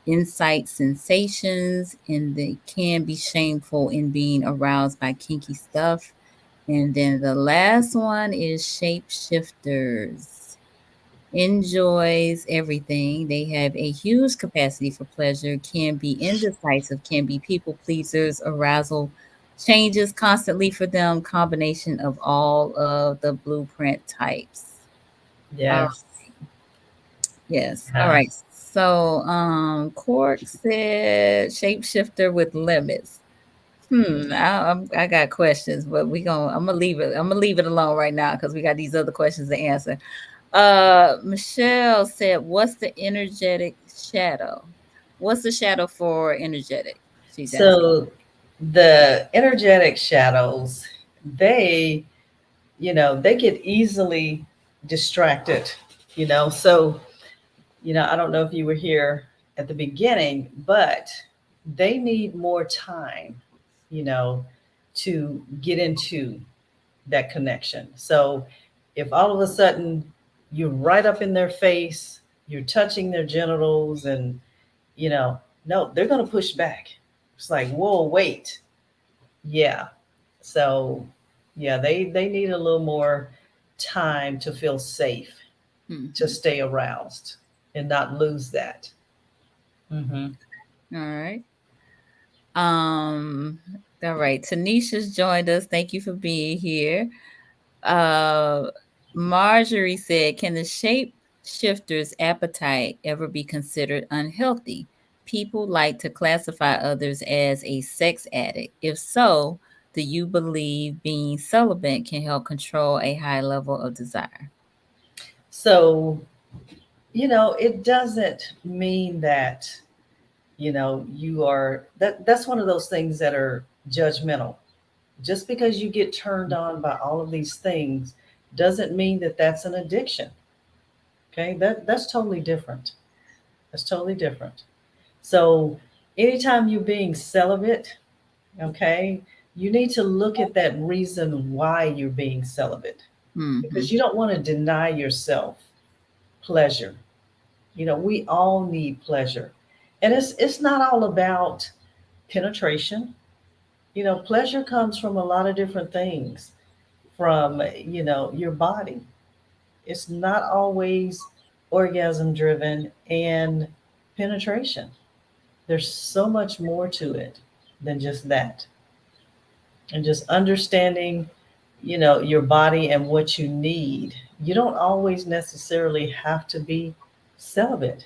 incite sensations, and they can be shameful in being aroused by kinky stuff. And then the last one is shapeshifters. Enjoys everything. They have a huge capacity for pleasure, can be indecisive, can be people pleasers, arousal changes constantly for them, combination of all of the blueprint types. All Yes. Yes. All right. Yes. So, Cork said shapeshifter with limits. I got questions, but I'm gonna leave it. I'm gonna leave it alone right now because we got these other questions to answer. Michelle said, "What's the energetic shadow? What's the shadow for energetic?" She's asking. So the energetic shadows, they, they get easily distracted, So, I don't know if you were here at the beginning, but they need more time, you know, to get into that connection. So if all of a sudden you're right up in their face, you're touching their genitals, and, no, they're going to push back. It's like, whoa, wait. Yeah. So, yeah, they need a little more time to feel safe, to Mhm. stay aroused and not lose that. Mm-hmm. All right. Um. All right. Tanisha's joined us. Thank you for being here. Uh, Marjorie said, "Can the shape shifter's appetite ever be considered unhealthy? People like to classify others as a sex addict. If so, do you believe being celibate can help control a high level of desire?" So, it doesn't mean that, you are that's one of those things that are judgmental. Just because you get turned on by all of these things doesn't mean that that's an addiction. Okay? That's totally different. That's totally different. So, anytime you're being celibate, okay, you need to look at that reason why you're being celibate, Mm-hmm. because you don't want to deny yourself pleasure. We all need pleasure. And it's not all about penetration. Pleasure comes from a lot of different things, from, your body. It's not always orgasm driven and penetration. There's so much more to it than just that. And just understanding, your body and what you need. You don't always necessarily have to be celibate,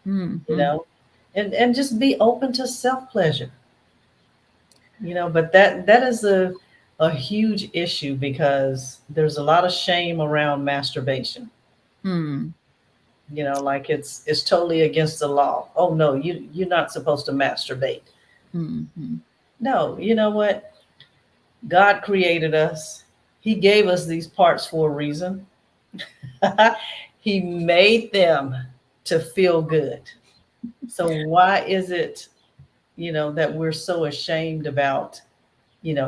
you Mm-hmm. know, and just be open to self pleasure, but that is a huge issue, because there's a lot of shame around masturbation. Mm-hmm. Like it's totally against the law. Oh no, you're not supposed to masturbate. Mm-hmm. No, you know what? God created us. He gave us these parts for a reason. He made them to feel good. So why is it, that we're so ashamed about,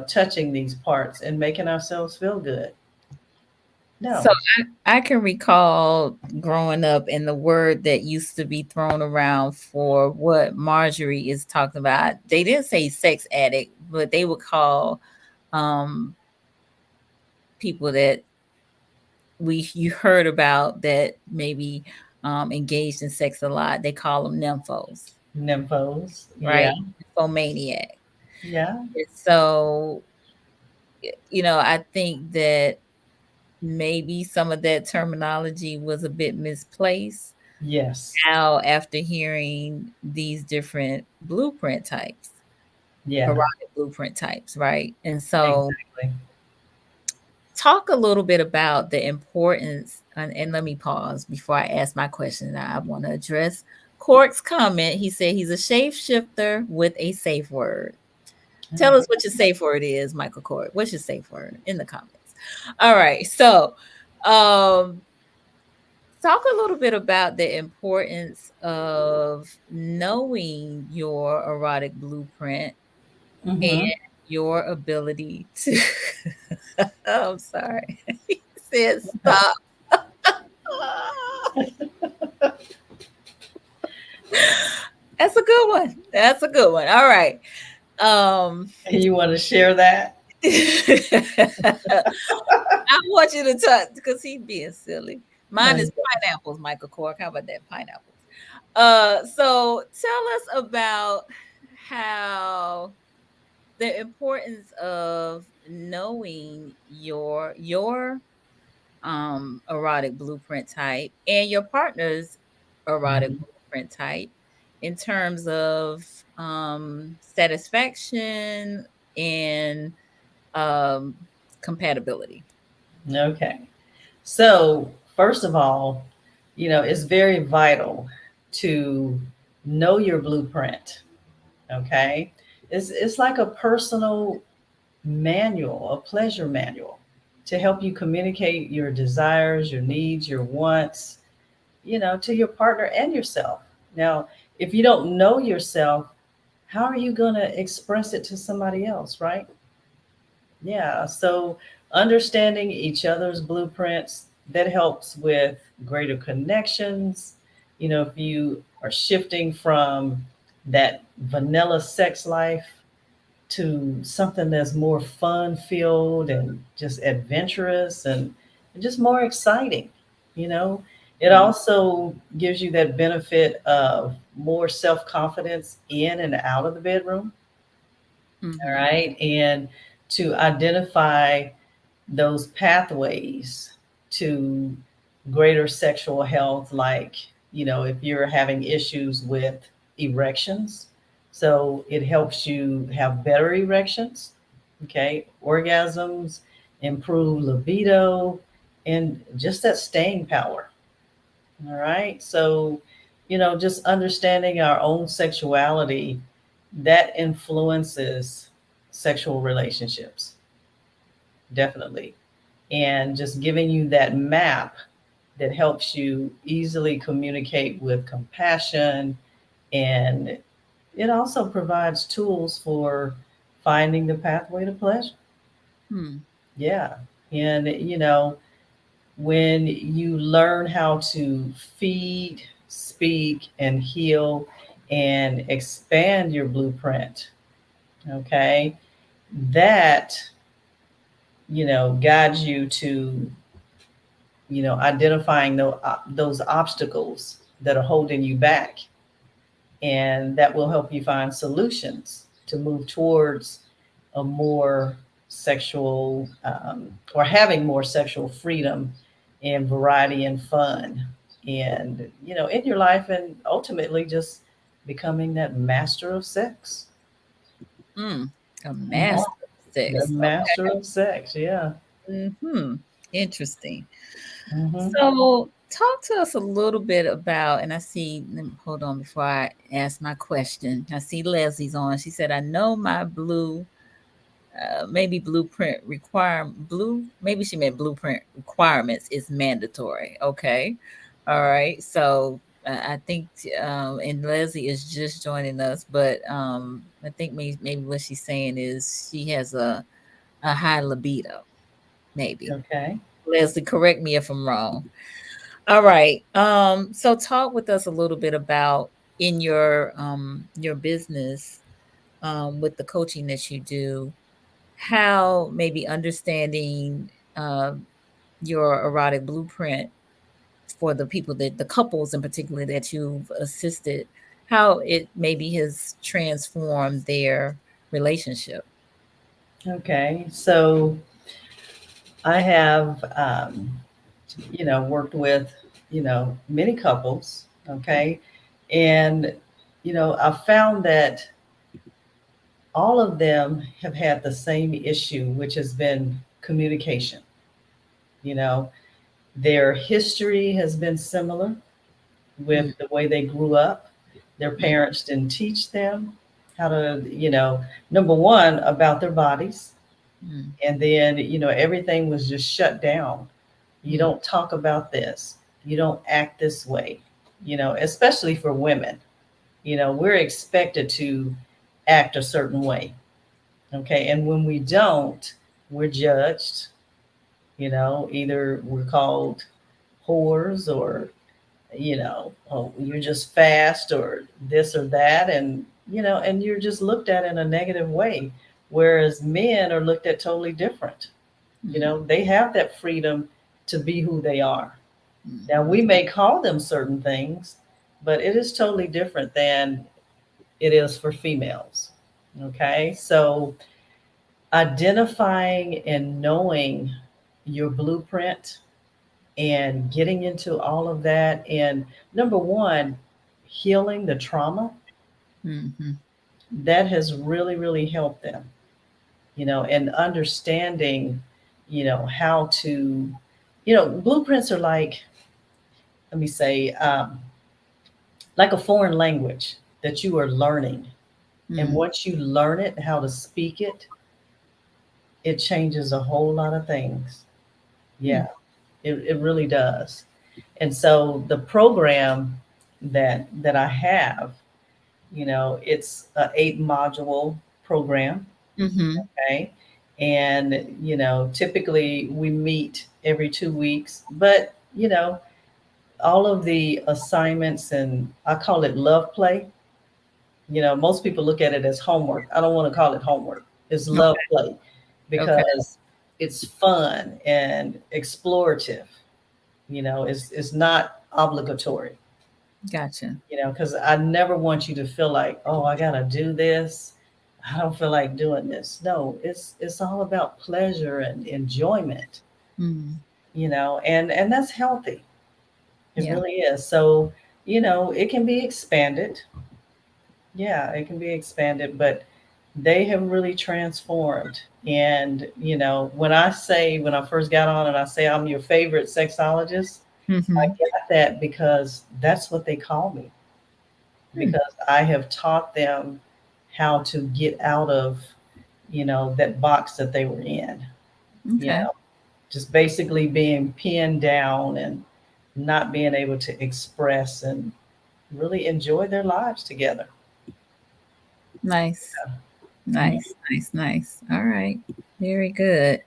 touching these parts and making ourselves feel good? So No. I can recall growing up and the word that used to be thrown around for what Marjorie is talking about. They didn't say sex addict, but they would call people that you heard about that maybe engaged in sex a lot. They call them nymphos, Nymphos. Yeah. right? Nymphomaniac. Yeah. So, I think that maybe some of that terminology was a bit misplaced. Yes. Now, after hearing these different blueprint types, Yeah. erotic blueprint types, right? And so, Exactly. talk a little bit about the importance, and let me pause before I ask my question. I want to address Cork's comment. He said he's a shapeshifter with a safe word. Tell us what your safe word is, Michael Cork. What's your safe word in the comments? All right. So, talk a little bit about the importance of knowing your erotic blueprint and Mm-hmm. your ability to. I'm sorry. He said stop. That's a good one. That's a good one. All right. You want to share that? I want you to touch because he's being silly. Mine is Yeah. pineapples, Michael Cork. How about that? Pineapples. So tell us about how the importance of knowing your erotic blueprint type and your partner's erotic Mhm. blueprint type in terms of satisfaction and um, compatibility. Okay. So, first of all, it's very vital to know your blueprint. Okay. It's like a personal manual, a pleasure manual to help you communicate your desires, your needs, your wants, to your partner and yourself. Now, if you don't know yourself, how are you going to express it to somebody else, right? Yeah. So, understanding each other's blueprints that helps with greater connections. If you are shifting from that vanilla sex life to something that's more fun filled and just adventurous and just more exciting. You know, it Mm, also gives you that benefit of more self confidence in and out of the bedroom. All mhm, right. And to identify those pathways to greater sexual health, like, if you're having issues with erections, so it helps you have better erections, okay, orgasms, improve libido, and just that staying power. All right. So, just understanding our own sexuality that influences sexual relationships, definitely. And just giving you that map that helps you easily communicate with compassion. And it also provides tools for finding the pathway to pleasure. hmm, Yeah. And, when you learn how to feed, speak, and heal and expand your blueprint, okay, that, guides you to, identifying those obstacles that are holding you back. And that will help you find solutions to move towards a more sexual or having more sexual freedom and variety and fun and in your life, and ultimately just becoming that master of sex. mm. A Mhm. master of The sex. master of sex, yeah. Hmm. Interesting. Hmm. So, talk to us a little bit about, and I see, hold on before I ask my question. I see Leslie's on. She said, I know my maybe blueprint maybe she meant blueprint requirements is mandatory. Okay. All right. So, I think, and Leslie is just joining us, but I think maybe what she's saying is she has a high libido, maybe. Okay. Leslie, correct me if I'm wrong. All right. So talk with us a little bit about in your business, with the coaching that you do, how maybe understanding your erotic blueprint for the people the couples in particular that you've assisted, how it maybe has transformed their relationship. Okay, so I have, worked with, many couples. Okay, and I found that all of them have had the same issue, which has been communication. You know, their history has been similar with Mm, the way they grew up. Their mm, parents didn't teach them how to, number one, about their bodies. mm, And then, everything was just shut down. You mm, don't talk about this. You don't act this way, especially for women. We're expected to act a certain way. Okay. And when we don't, we're judged, either we're called whores or, oh, you're just fast or this or that. And you're just looked at in a negative way. Whereas men are looked at totally different. mm, They have that freedom to be who they are. Now, mm, we may call them certain things, but it is totally different than it is for females. Okay. So, identifying and knowing your blueprint and getting into all of that. And number one, healing the trauma mhm, that has really, really helped them, and understanding, how to, blueprints are like, let me say, like a foreign language that you are learning. And mm, once you learn it, how to speak it, it changes a whole lot of things. mm, Yeah, it really does. And so the program that I have, it's a 8 module program. mhm, Okay. And, typically we meet every 2 weeks, but, all of the assignments, and I call it love play. Most people look at it as homework. I don't want to call it homework. It's love okay, play okay, because it's fun and explorative. It's not obligatory, gotcha. because I never want you to feel like, oh, I gotta do this. I don't feel like doing this. No, it's all about pleasure and enjoyment, Mm, and that's healthy. It yeah, really is. So, it can be expanded. Yeah, it can be expanded, but they have really transformed. And, when I first got on and I say I'm your favorite sexologist, I mhm, got that because that's what they call me, mm, because I have taught them how to get out of, that box that they were in, you okay, know, just basically being pinned down and not being able to express and really enjoy their lives together. nice, Mhm. nice, nice, nice. All right, very good.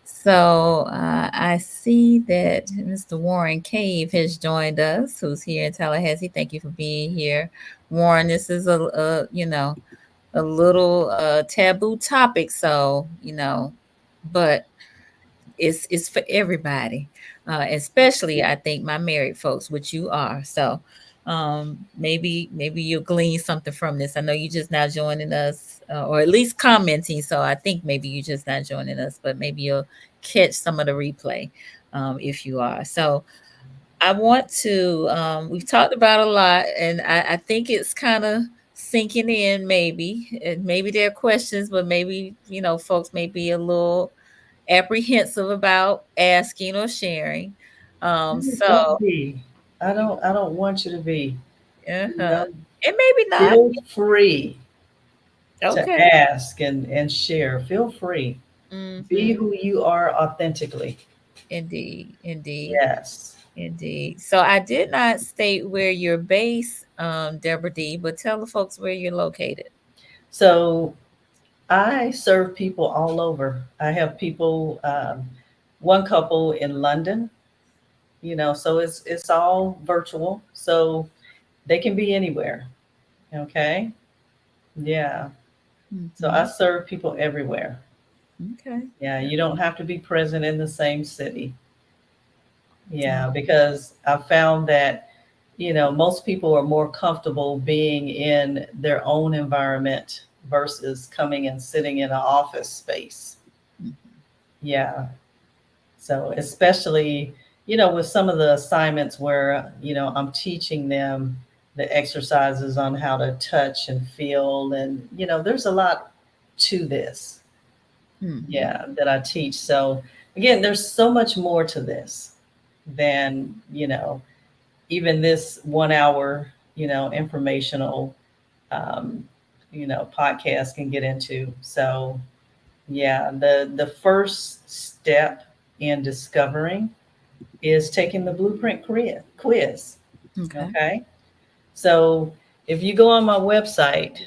So I see that Mr. Warren Cave has joined us, who's here in Tallahassee. Thank you for being here, Warren. This is a little taboo topic, so but it's for everybody, especially I think my married folks, which you are. So maybe you'll glean something from this. I know you just now joining us, or at least commenting. So I think maybe you just not joining us, but maybe you'll catch some of the replay if you are. So I want to. We've talked about a lot, and I think it's kind of sinking in. Maybe, and maybe there are questions, but maybe folks may be a little apprehensive about asking or sharing. Don't So, be. I don't want you to be. You uh-huh. know, And maybe not. feel free to Okay. ask and share. Feel free. Be Mm-hmm. who you are authentically. Indeed. Indeed. Yes. Indeed. So I did not state where you're based, Deborah D, but tell the folks where you're located. So I serve people all over. I have people, one couple in London, so it's all virtual. So they can be anywhere. Okay. Yeah. So I Mm-hmm. serve people everywhere. Okay. Yeah, you don't have to be present in the same city. Yeah, because I found that, most people are more comfortable being in their own environment versus coming and sitting in an office space. Mhm. Yeah. So, especially, with some of the assignments where, I'm teaching them the exercises on how to touch and feel. And, there's a lot to this, Mhm. yeah, that I teach. So, again, there's so much more to this than, even this 1 hour, informational, um, podcast can get into. So, yeah, the first step in discovering is taking the blueprint quiz. Okay. Okay. So if you go on my website,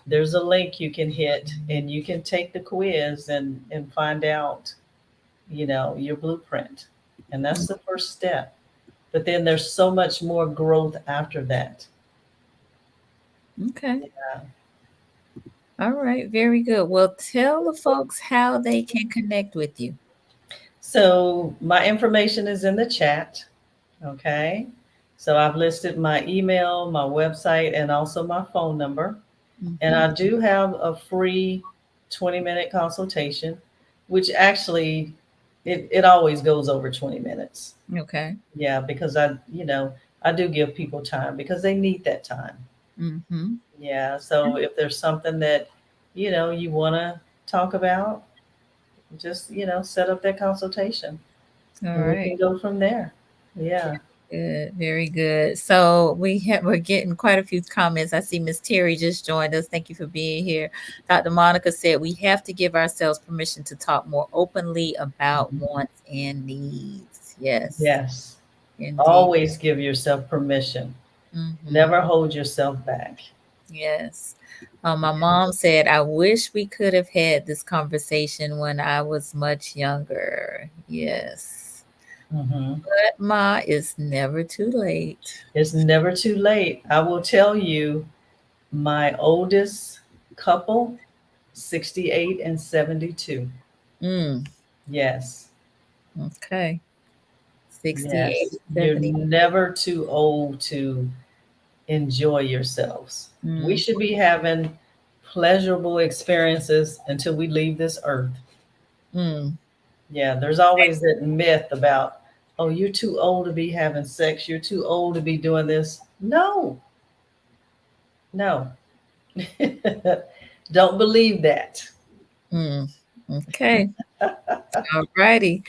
there's a link you can hit and you can take the quiz and find out, your blueprint. And that's the first step. But then there's so much more growth after that. Okay. Yeah. All right. Very good. Well, tell the folks how they can connect with you. So my information is in the chat. Okay. So I've listed my email, my website, and also my phone number. And Mhm. I do have a free 20-minute consultation, which actually it always goes over 20 minutes. Okay. Yeah, because I do give people time because they need that time. Mhm. Yeah. So if there's something that, you want to talk about, just, set up that consultation All and we right. can go from there. Yeah. Good. Very good. So we're getting quite a few comments. I see Miss Terry just joined us. Thank you for being here. Dr. Monica said we have to give ourselves permission to talk more openly about wants and needs. Yes, Yes. indeed. Always give yourself permission. Hmm. Never hold yourself back. Yes. My mom said, I wish we could have had this conversation when I was much younger. Yes. Mhm. But Ma, it's never too late. It's never too late. I will tell you, my oldest couple, 68 and 72. Mm, Yes. okay. 68, Yes. You're 70. never too old to enjoy yourselves. We Mm, should be having pleasurable experiences until we leave this earth. mm. Yeah, there's always that myth about, oh, you're too old to be having sex. You're too old to be doing this. No, no. Don't believe that. Mm. Okay. All righty.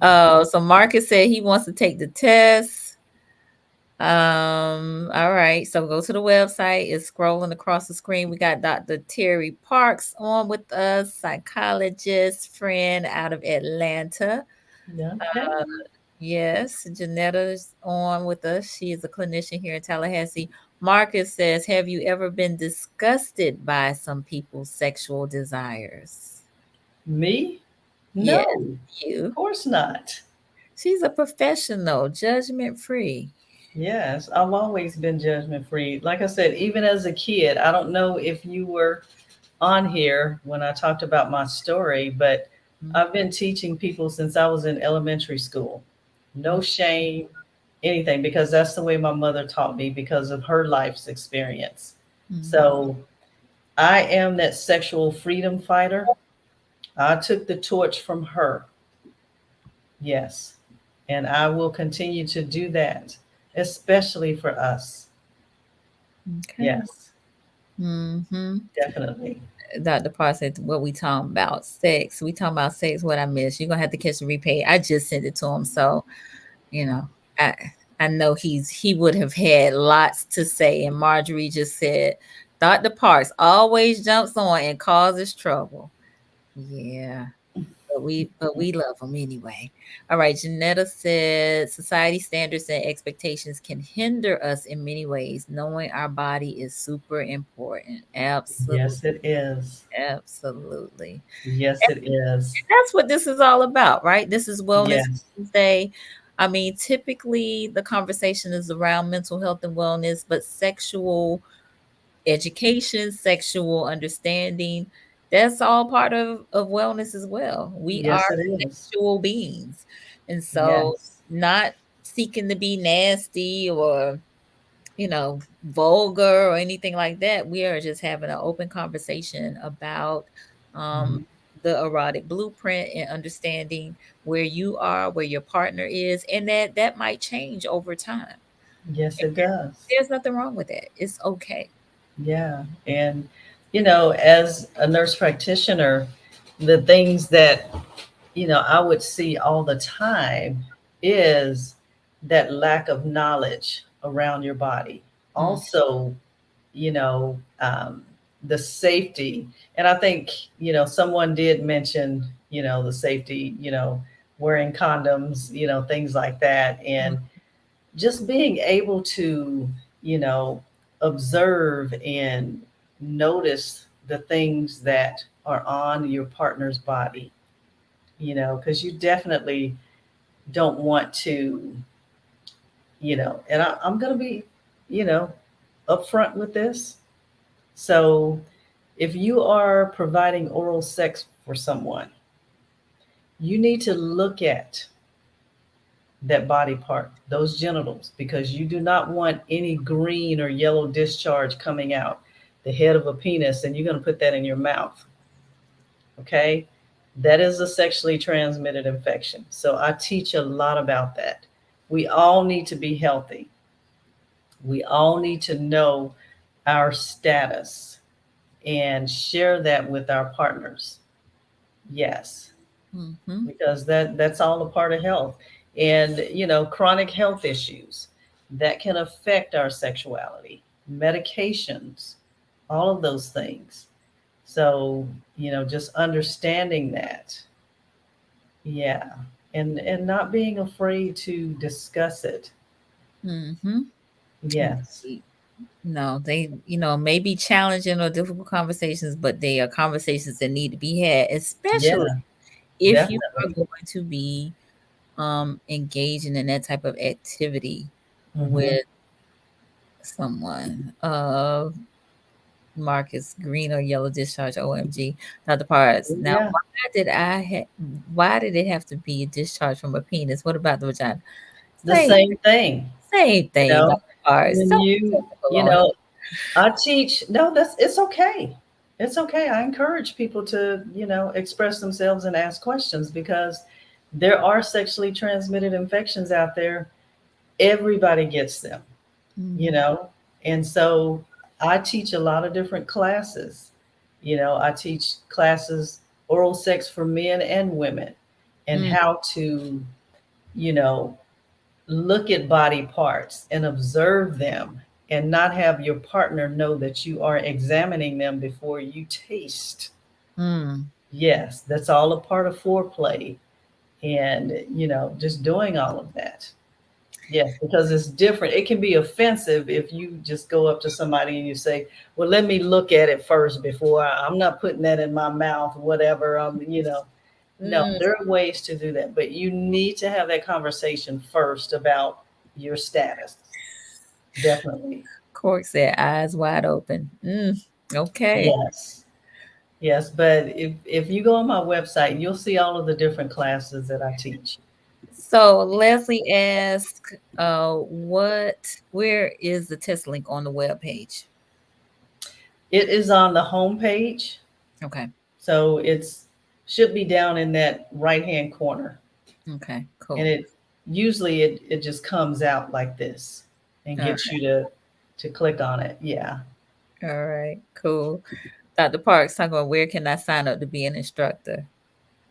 So Marcus said he wants to take the test. All right. So go to the website. It's scrolling across the screen. We got Dr. Terry Parks on with us, psychologist friend out of Atlanta. Okay. Yes, Janetta's on with us. She is a clinician here in Tallahassee. Marcus says, have you ever been disgusted by some people's sexual desires? Me? Yes, No, of you. course not. She's a professional, judgment free. Yes, I've always been judgment free. Like I said, even as a kid, I don't know if you were on here when I talked about my story, but I've been teaching people since I was in elementary school. No shame, anything, because that's the way my mother taught me because of her life's experience. Mhm. So I am that sexual freedom fighter. I took the torch from her. Yes. And I will continue to do that, especially for us. Okay. Yes, Mm-hmm. definitely. Dr. Parr said, what we talking about? Sex. We talking about sex, what I missed. You're gonna have to catch the replay. I just sent it to him. So, you know, I I know he would have had lots to say. And Marjorie just said, Dr. Parks always jumps on and causes trouble. Yeah. But we love them anyway. All right. Janetta said society standards and expectations can hinder us in many ways. Knowing our body is super important. Absolutely. Yes, it is. Absolutely. Yes, it is. That's what this is all about, right? This is Wellness Yes, Wednesday. I mean, typically the conversation is around mental health and wellness, but sexual education, sexual understanding That's all part of wellness as well. We are Yes, it is. sexual beings. And so Yes. not seeking to be nasty or, vulgar or anything like that. We are just having an open conversation about um Mhm. the erotic blueprint and understanding where you are, where your partner is, and that might change over time. Yes, it does. There's nothing wrong with that. It's okay. Yeah. And, as a nurse practitioner, the things that, I would see all the time is that lack of knowledge around your body. Mm, Also, the safety. And I think, someone did mention, the safety, wearing condoms, things like that. mm, And just being able to, you know, observe and notice the things that are on your partner's body, because you definitely don't want to, and I'm going to be, you know, upfront with this. So if you are providing oral sex for someone, you need to look at that body part, those genitals, because you do not want any green or yellow discharge coming out the head of a penis and you're going to put that in your mouth. Okay. That is a sexually transmitted infection. So I teach a lot about that. We all need to be healthy. We all need to know our status and share that with our partners. Yes, mhm, because that's all a part of health. And chronic health issues that can affect our sexuality, medications, all of those things. So just understanding that. Yeah. And not being afraid to discuss it. mhm. Yes. No, they, may be challenging or difficult conversations, but they are conversations that need to be had, especially Yeah, if you are definitely. going to be engaging in that type of activity Hmm. with someone. Marcus, green or yellow discharge, OMG. Dr. Parts. Now, Yeah, why did it have to be a discharge from a penis? What about the vagina? the Same, same thing. same you thing, know Dr. Parts. when So you technical you on it. know I teach. No, that's it's okay. It's okay. I encourage people to, express themselves and ask questions because there are sexually transmitted infections out there. Everybody gets them, you Mm, know. And so I teach a lot of different classes. I teach classes oral sex for men and women and mm, how to, you know, look at body parts and observe them and not have your partner know that you are examining them before you taste. mm. Yes, that's all a part of foreplay and, just doing all of that. Yes, because it's different. It can be offensive if you just go up to somebody and you say, "Well, let me look at it first before I'm not putting that in my mouth, whatever." No, Mm. there are ways to do that, but you need to have that conversation first about your status. Definitely. Cork said, eyes wide open. Okay. Yes. Yes, but if you go on my website, you'll see all of the different classes that I teach. So Leslie asked, where is the test link on the web page? It is on the home page, Okay. so it's should be down in that right-hand corner. Okay. And Cool. it just comes out like this and All right. gets you to click on it. Yeah. All right. Cool. Dr. Parks talking about where can I sign up to be an instructor?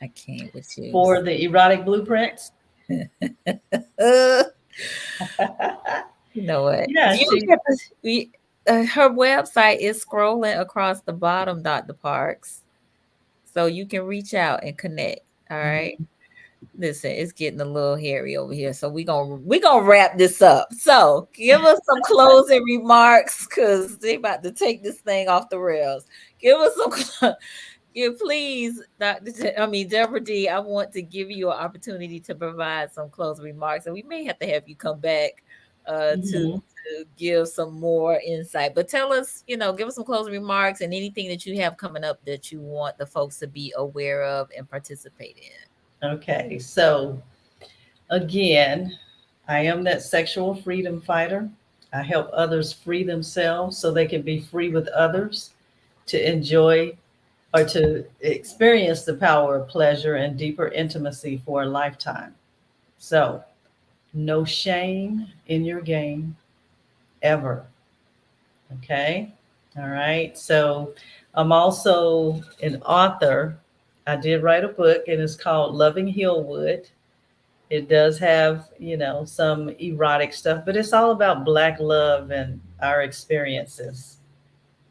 I can't with you. For the erotic blueprints. Uh, you know what? Yeah, You she have to, her website is scrolling across the bottom, Dr. Parks. So you can reach out and connect. All right. Mhm. Listen, it's getting a little hairy over here. So we gonna wrap this up. So give us some closing remarks because they about to take this thing off the rails. Give us some yeah, please, Deborah D. I want to give you an opportunity to provide some closing remarks, and we may have to have you come back to Mhm. to give some more insight. But tell us, give us some closing remarks and anything that you have coming up that you want the folks to be aware of and participate in. Okay, so again, I am that sexual freedom fighter. I help others free themselves so they can be free with others to enjoy or to experience the power of pleasure and deeper intimacy for a lifetime. So, no shame in your game ever. Okay. All right. So, I'm also an author. I did write a book and it's called Loving Hillwood. It does have, some erotic stuff, but it's all about Black love and our experiences.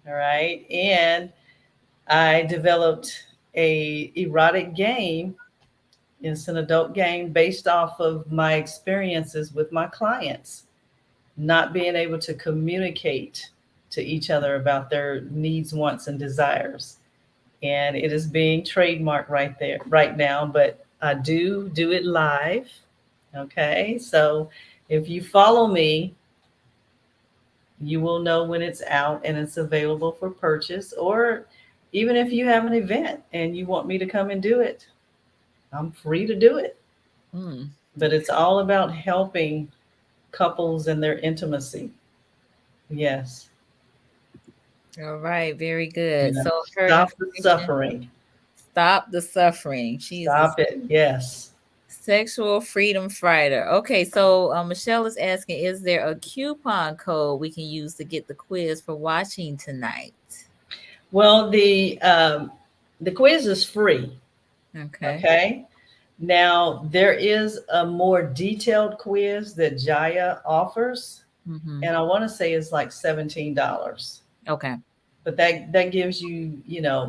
All right. And I developed a erotic game. It's an adult game based off of my experiences with my clients, not being able to communicate to each other about their needs, wants, and desires. And it is being trademarked right now, but I do it live. Okay. So if you follow me, you will know when it's out and it's available for purchase. Or even if you have an event and you want me to come and do it, I'm free to do it. Mm. But it's all about helping couples and their intimacy. Yes. All right, very good. So her Stop the information, suffering. stop the suffering. She is a Stop it. Yes. sexual freedom fighter. Okay, so Michelle is asking, is there a coupon code we can use to get the quiz for watching tonight? Well, the quiz is free. Okay. Okay. Now there is a more detailed quiz that Jaya offers, Mm-hmm. and I want to say it's like $17. Okay. But that gives you,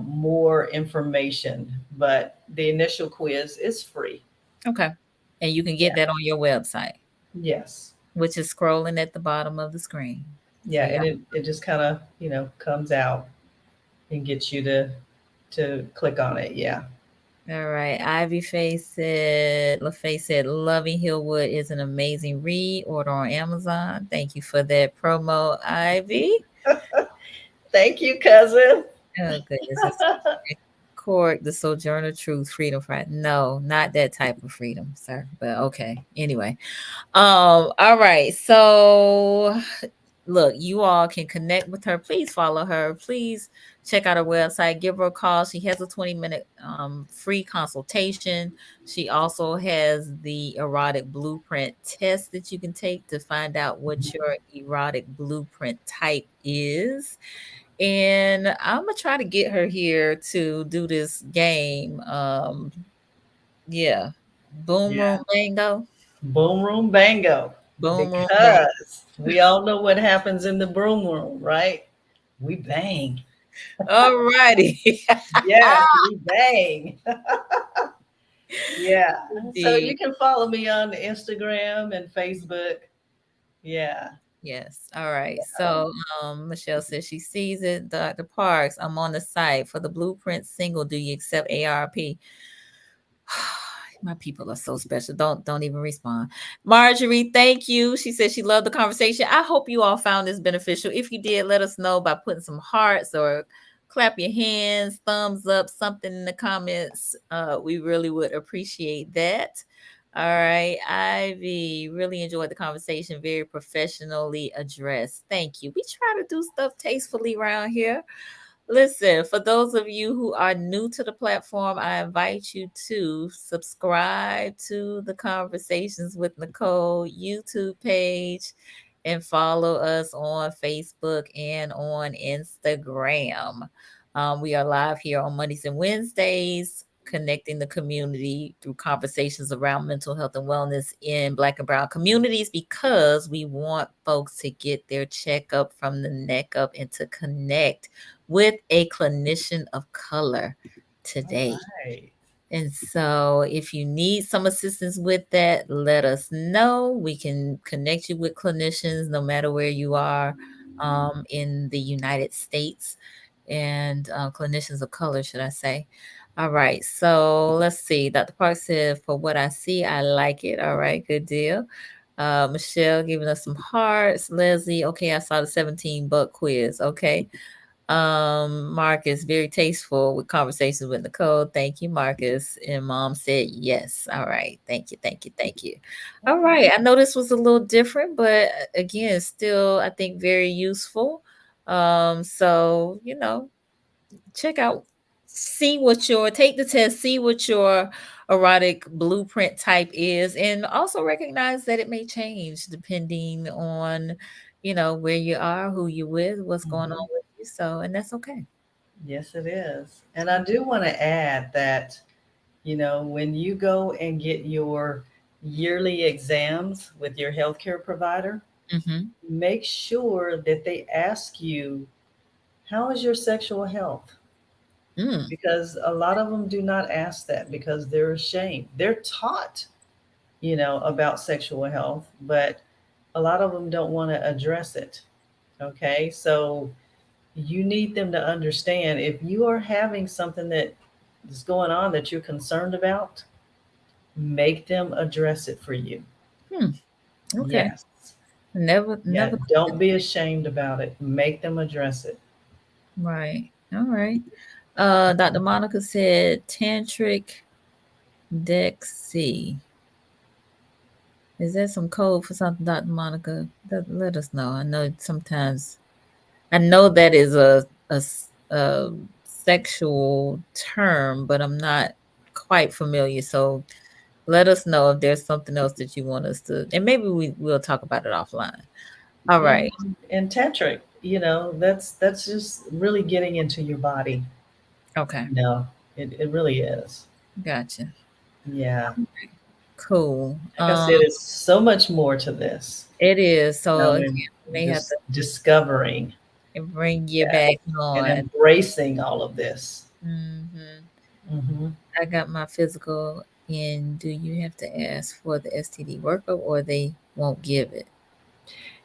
more information. But the initial quiz is free. Okay. And you can get Yeah. that on your website, Yes. which is scrolling at the bottom of the screen. So Yeah, and it just kind of, comes out and gets you to click on it. Yeah. all right. LaFace said, Loving Hillwood is an amazing read. Order on Amazon. Thank you for that promo, Ivy. Thank you, cousin. Oh, goodness. It's Court, the Sojourner Truth, Freedom Friday. No, not that type of freedom, sir. But okay. Anyway. All right. So look, you all can connect with her. Please follow her. Please check out her website. Give her a call. She has a 20-minute free consultation. She also has the erotic blueprint test that you can take to find out what your erotic blueprint type is. And I'm gonna try to get her here to do this game. Yeah. Boom Yeah. room bango. Boom room bango. Boom room bango. Because we all know what happens in the broom room, right? We bang. All righty. Yes, we bang. Yeah. So Indeed. you can follow me on Instagram and Facebook. Yeah. Yes. All right. So Michelle says she sees it. Dr. Parks, I'm on the site for the blueprint single. Do you accept ARP? My people are so special. Don't even respond. Marjorie, thank you. She said she loved the conversation. I hope you all found this beneficial. If you did, let us know by putting some hearts or clap your hands, thumbs up, something in the comments. We really would appreciate that. All right, Ivy, really enjoyed the conversation. Very professionally addressed. Thank you. We try to do stuff tastefully around here. Listen, for those of you who are new to the platform, I invite you to subscribe to the Conversations with Nicole YouTube page and follow us on Facebook and on Instagram. We are live here on Mondays and Wednesdays, connecting the community through conversations around mental health and wellness in Black and Brown communities because we want folks to get their checkup from the neck up and to connect with a clinician of color today. Right. And so if you need some assistance with that, let us know. We can connect you with clinicians no matter where you are in the United States and clinicians of color, should I say. All right. So let's see. Dr. Park said, for what I see, I like it. All right. Good deal. Michelle giving us some hearts. Leslie, okay, I saw the 17 buck quiz. Okay. Marcus, very tasteful with conversations with Nicole. Thank you, Marcus. And mom said yes. All right. Thank you. Thank you. Thank you. All right. I know this was a little different, but again, still I think very useful. So check out, take the test, see what your erotic blueprint type is, and also recognize that it may change depending on, where you are, who you're with, what's going on Mhm. with you. So, and that's okay. Yes, it is. And I do want to add that, when you go and get your yearly exams with your healthcare provider, Mm-hmm. make sure that they ask you, how is your sexual health? Mm, Because a lot of them do not ask that because they're ashamed. They're taught, about sexual health, but a lot of them don't want to address it. Okay. So you need them to understand if you are having something that is going on that you're concerned about, make them address it for you. hmm. Okay. Yes. Never. Yeah. Don't be ashamed about it. Make them address it. Right. All right. Dr. Monica said tantric Dexy. Is that some code for something, Dr. Monica? Let us know. I know that is a sexual term, but I'm not quite familiar. So let us know if there's something else that you want us to, and maybe we'll talk about it offline. All Yeah. right. And tantric, that's just really getting into your body. Okay. It really is. Gotcha. Yeah. Cool. Like I said, it's so much more to this. It is. So again, And we may have just discovering, to bring you yes, back and on. embracing all of this. Hmm. Hmm. I got my physical in. Do you have to ask for the STD workup or they won't give it?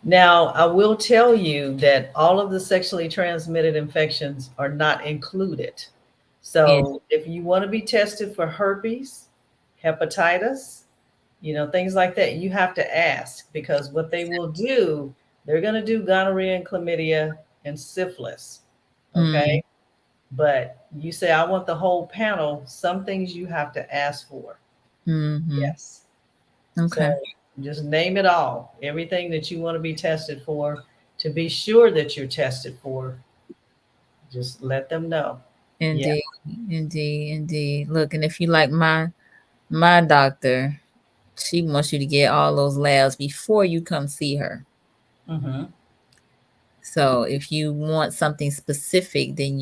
Now, I will tell you that all of the sexually transmitted infections are not included. Yeah. So, if you want to be tested for herpes, hepatitis, things like that, you have to ask because what they will do, they're going to do gonorrhea and chlamydia and syphilis. Mm, Okay. But you say, I want the whole panel, some things you have to ask for. mm-hmm. Yes. So Okay. just name it all, everything that you want to be tested for, to be sure that you're tested for, just let them know. Yeah. Indeed. Indeed. Indeed. Look, and if you like my doctor, she wants you to get all those labs before you come see her. Hmm. So if you want something specific, then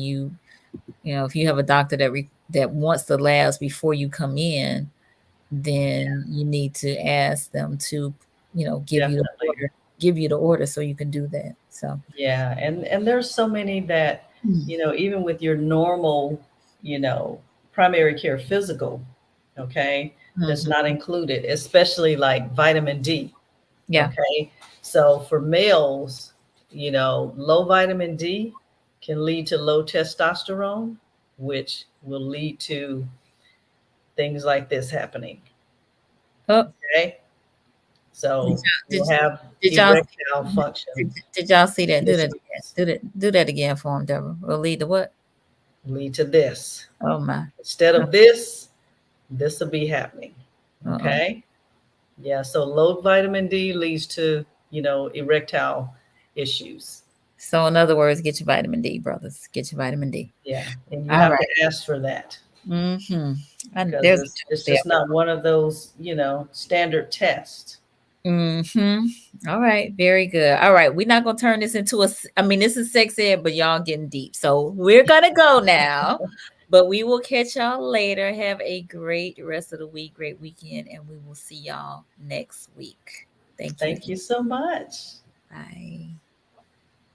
if you have a doctor that wants the labs before you come in, then you need to ask them to, Definitely. give you the order so you can do that. So, Yeah. And there's so many that, even with your normal, you know, primary care physical, okay, that's mhm. not included, especially like vitamin D. Yeah. Okay. So for males, low vitamin D can lead to low testosterone, which will lead to things like this happening. Oh, Okay. did So y'all we'll have did y'all erectile function did y'all see that? Do that again. issues, Do that again for him, Deborah. Will lead to what? lead to this. Oh my. Instead of this will be happening. Uh-oh. Okay. Yeah. So low vitamin D leads to, erectile issues. So in other words, get your vitamin D, brothers. Get your vitamin D. Yeah. And you All have to right. ask for that. Mm-hmm. And Because there's a it's joke there. just not one of those, standard tests. All right, very good. All right, we're not gonna turn this into I mean, this is sex ed, but y'all getting deep. So we're gonna go now. But we will catch y'all later. Have a great rest of the week, great weekend, and we will see y'all next week. Thank you Thank again. you so much. Bye.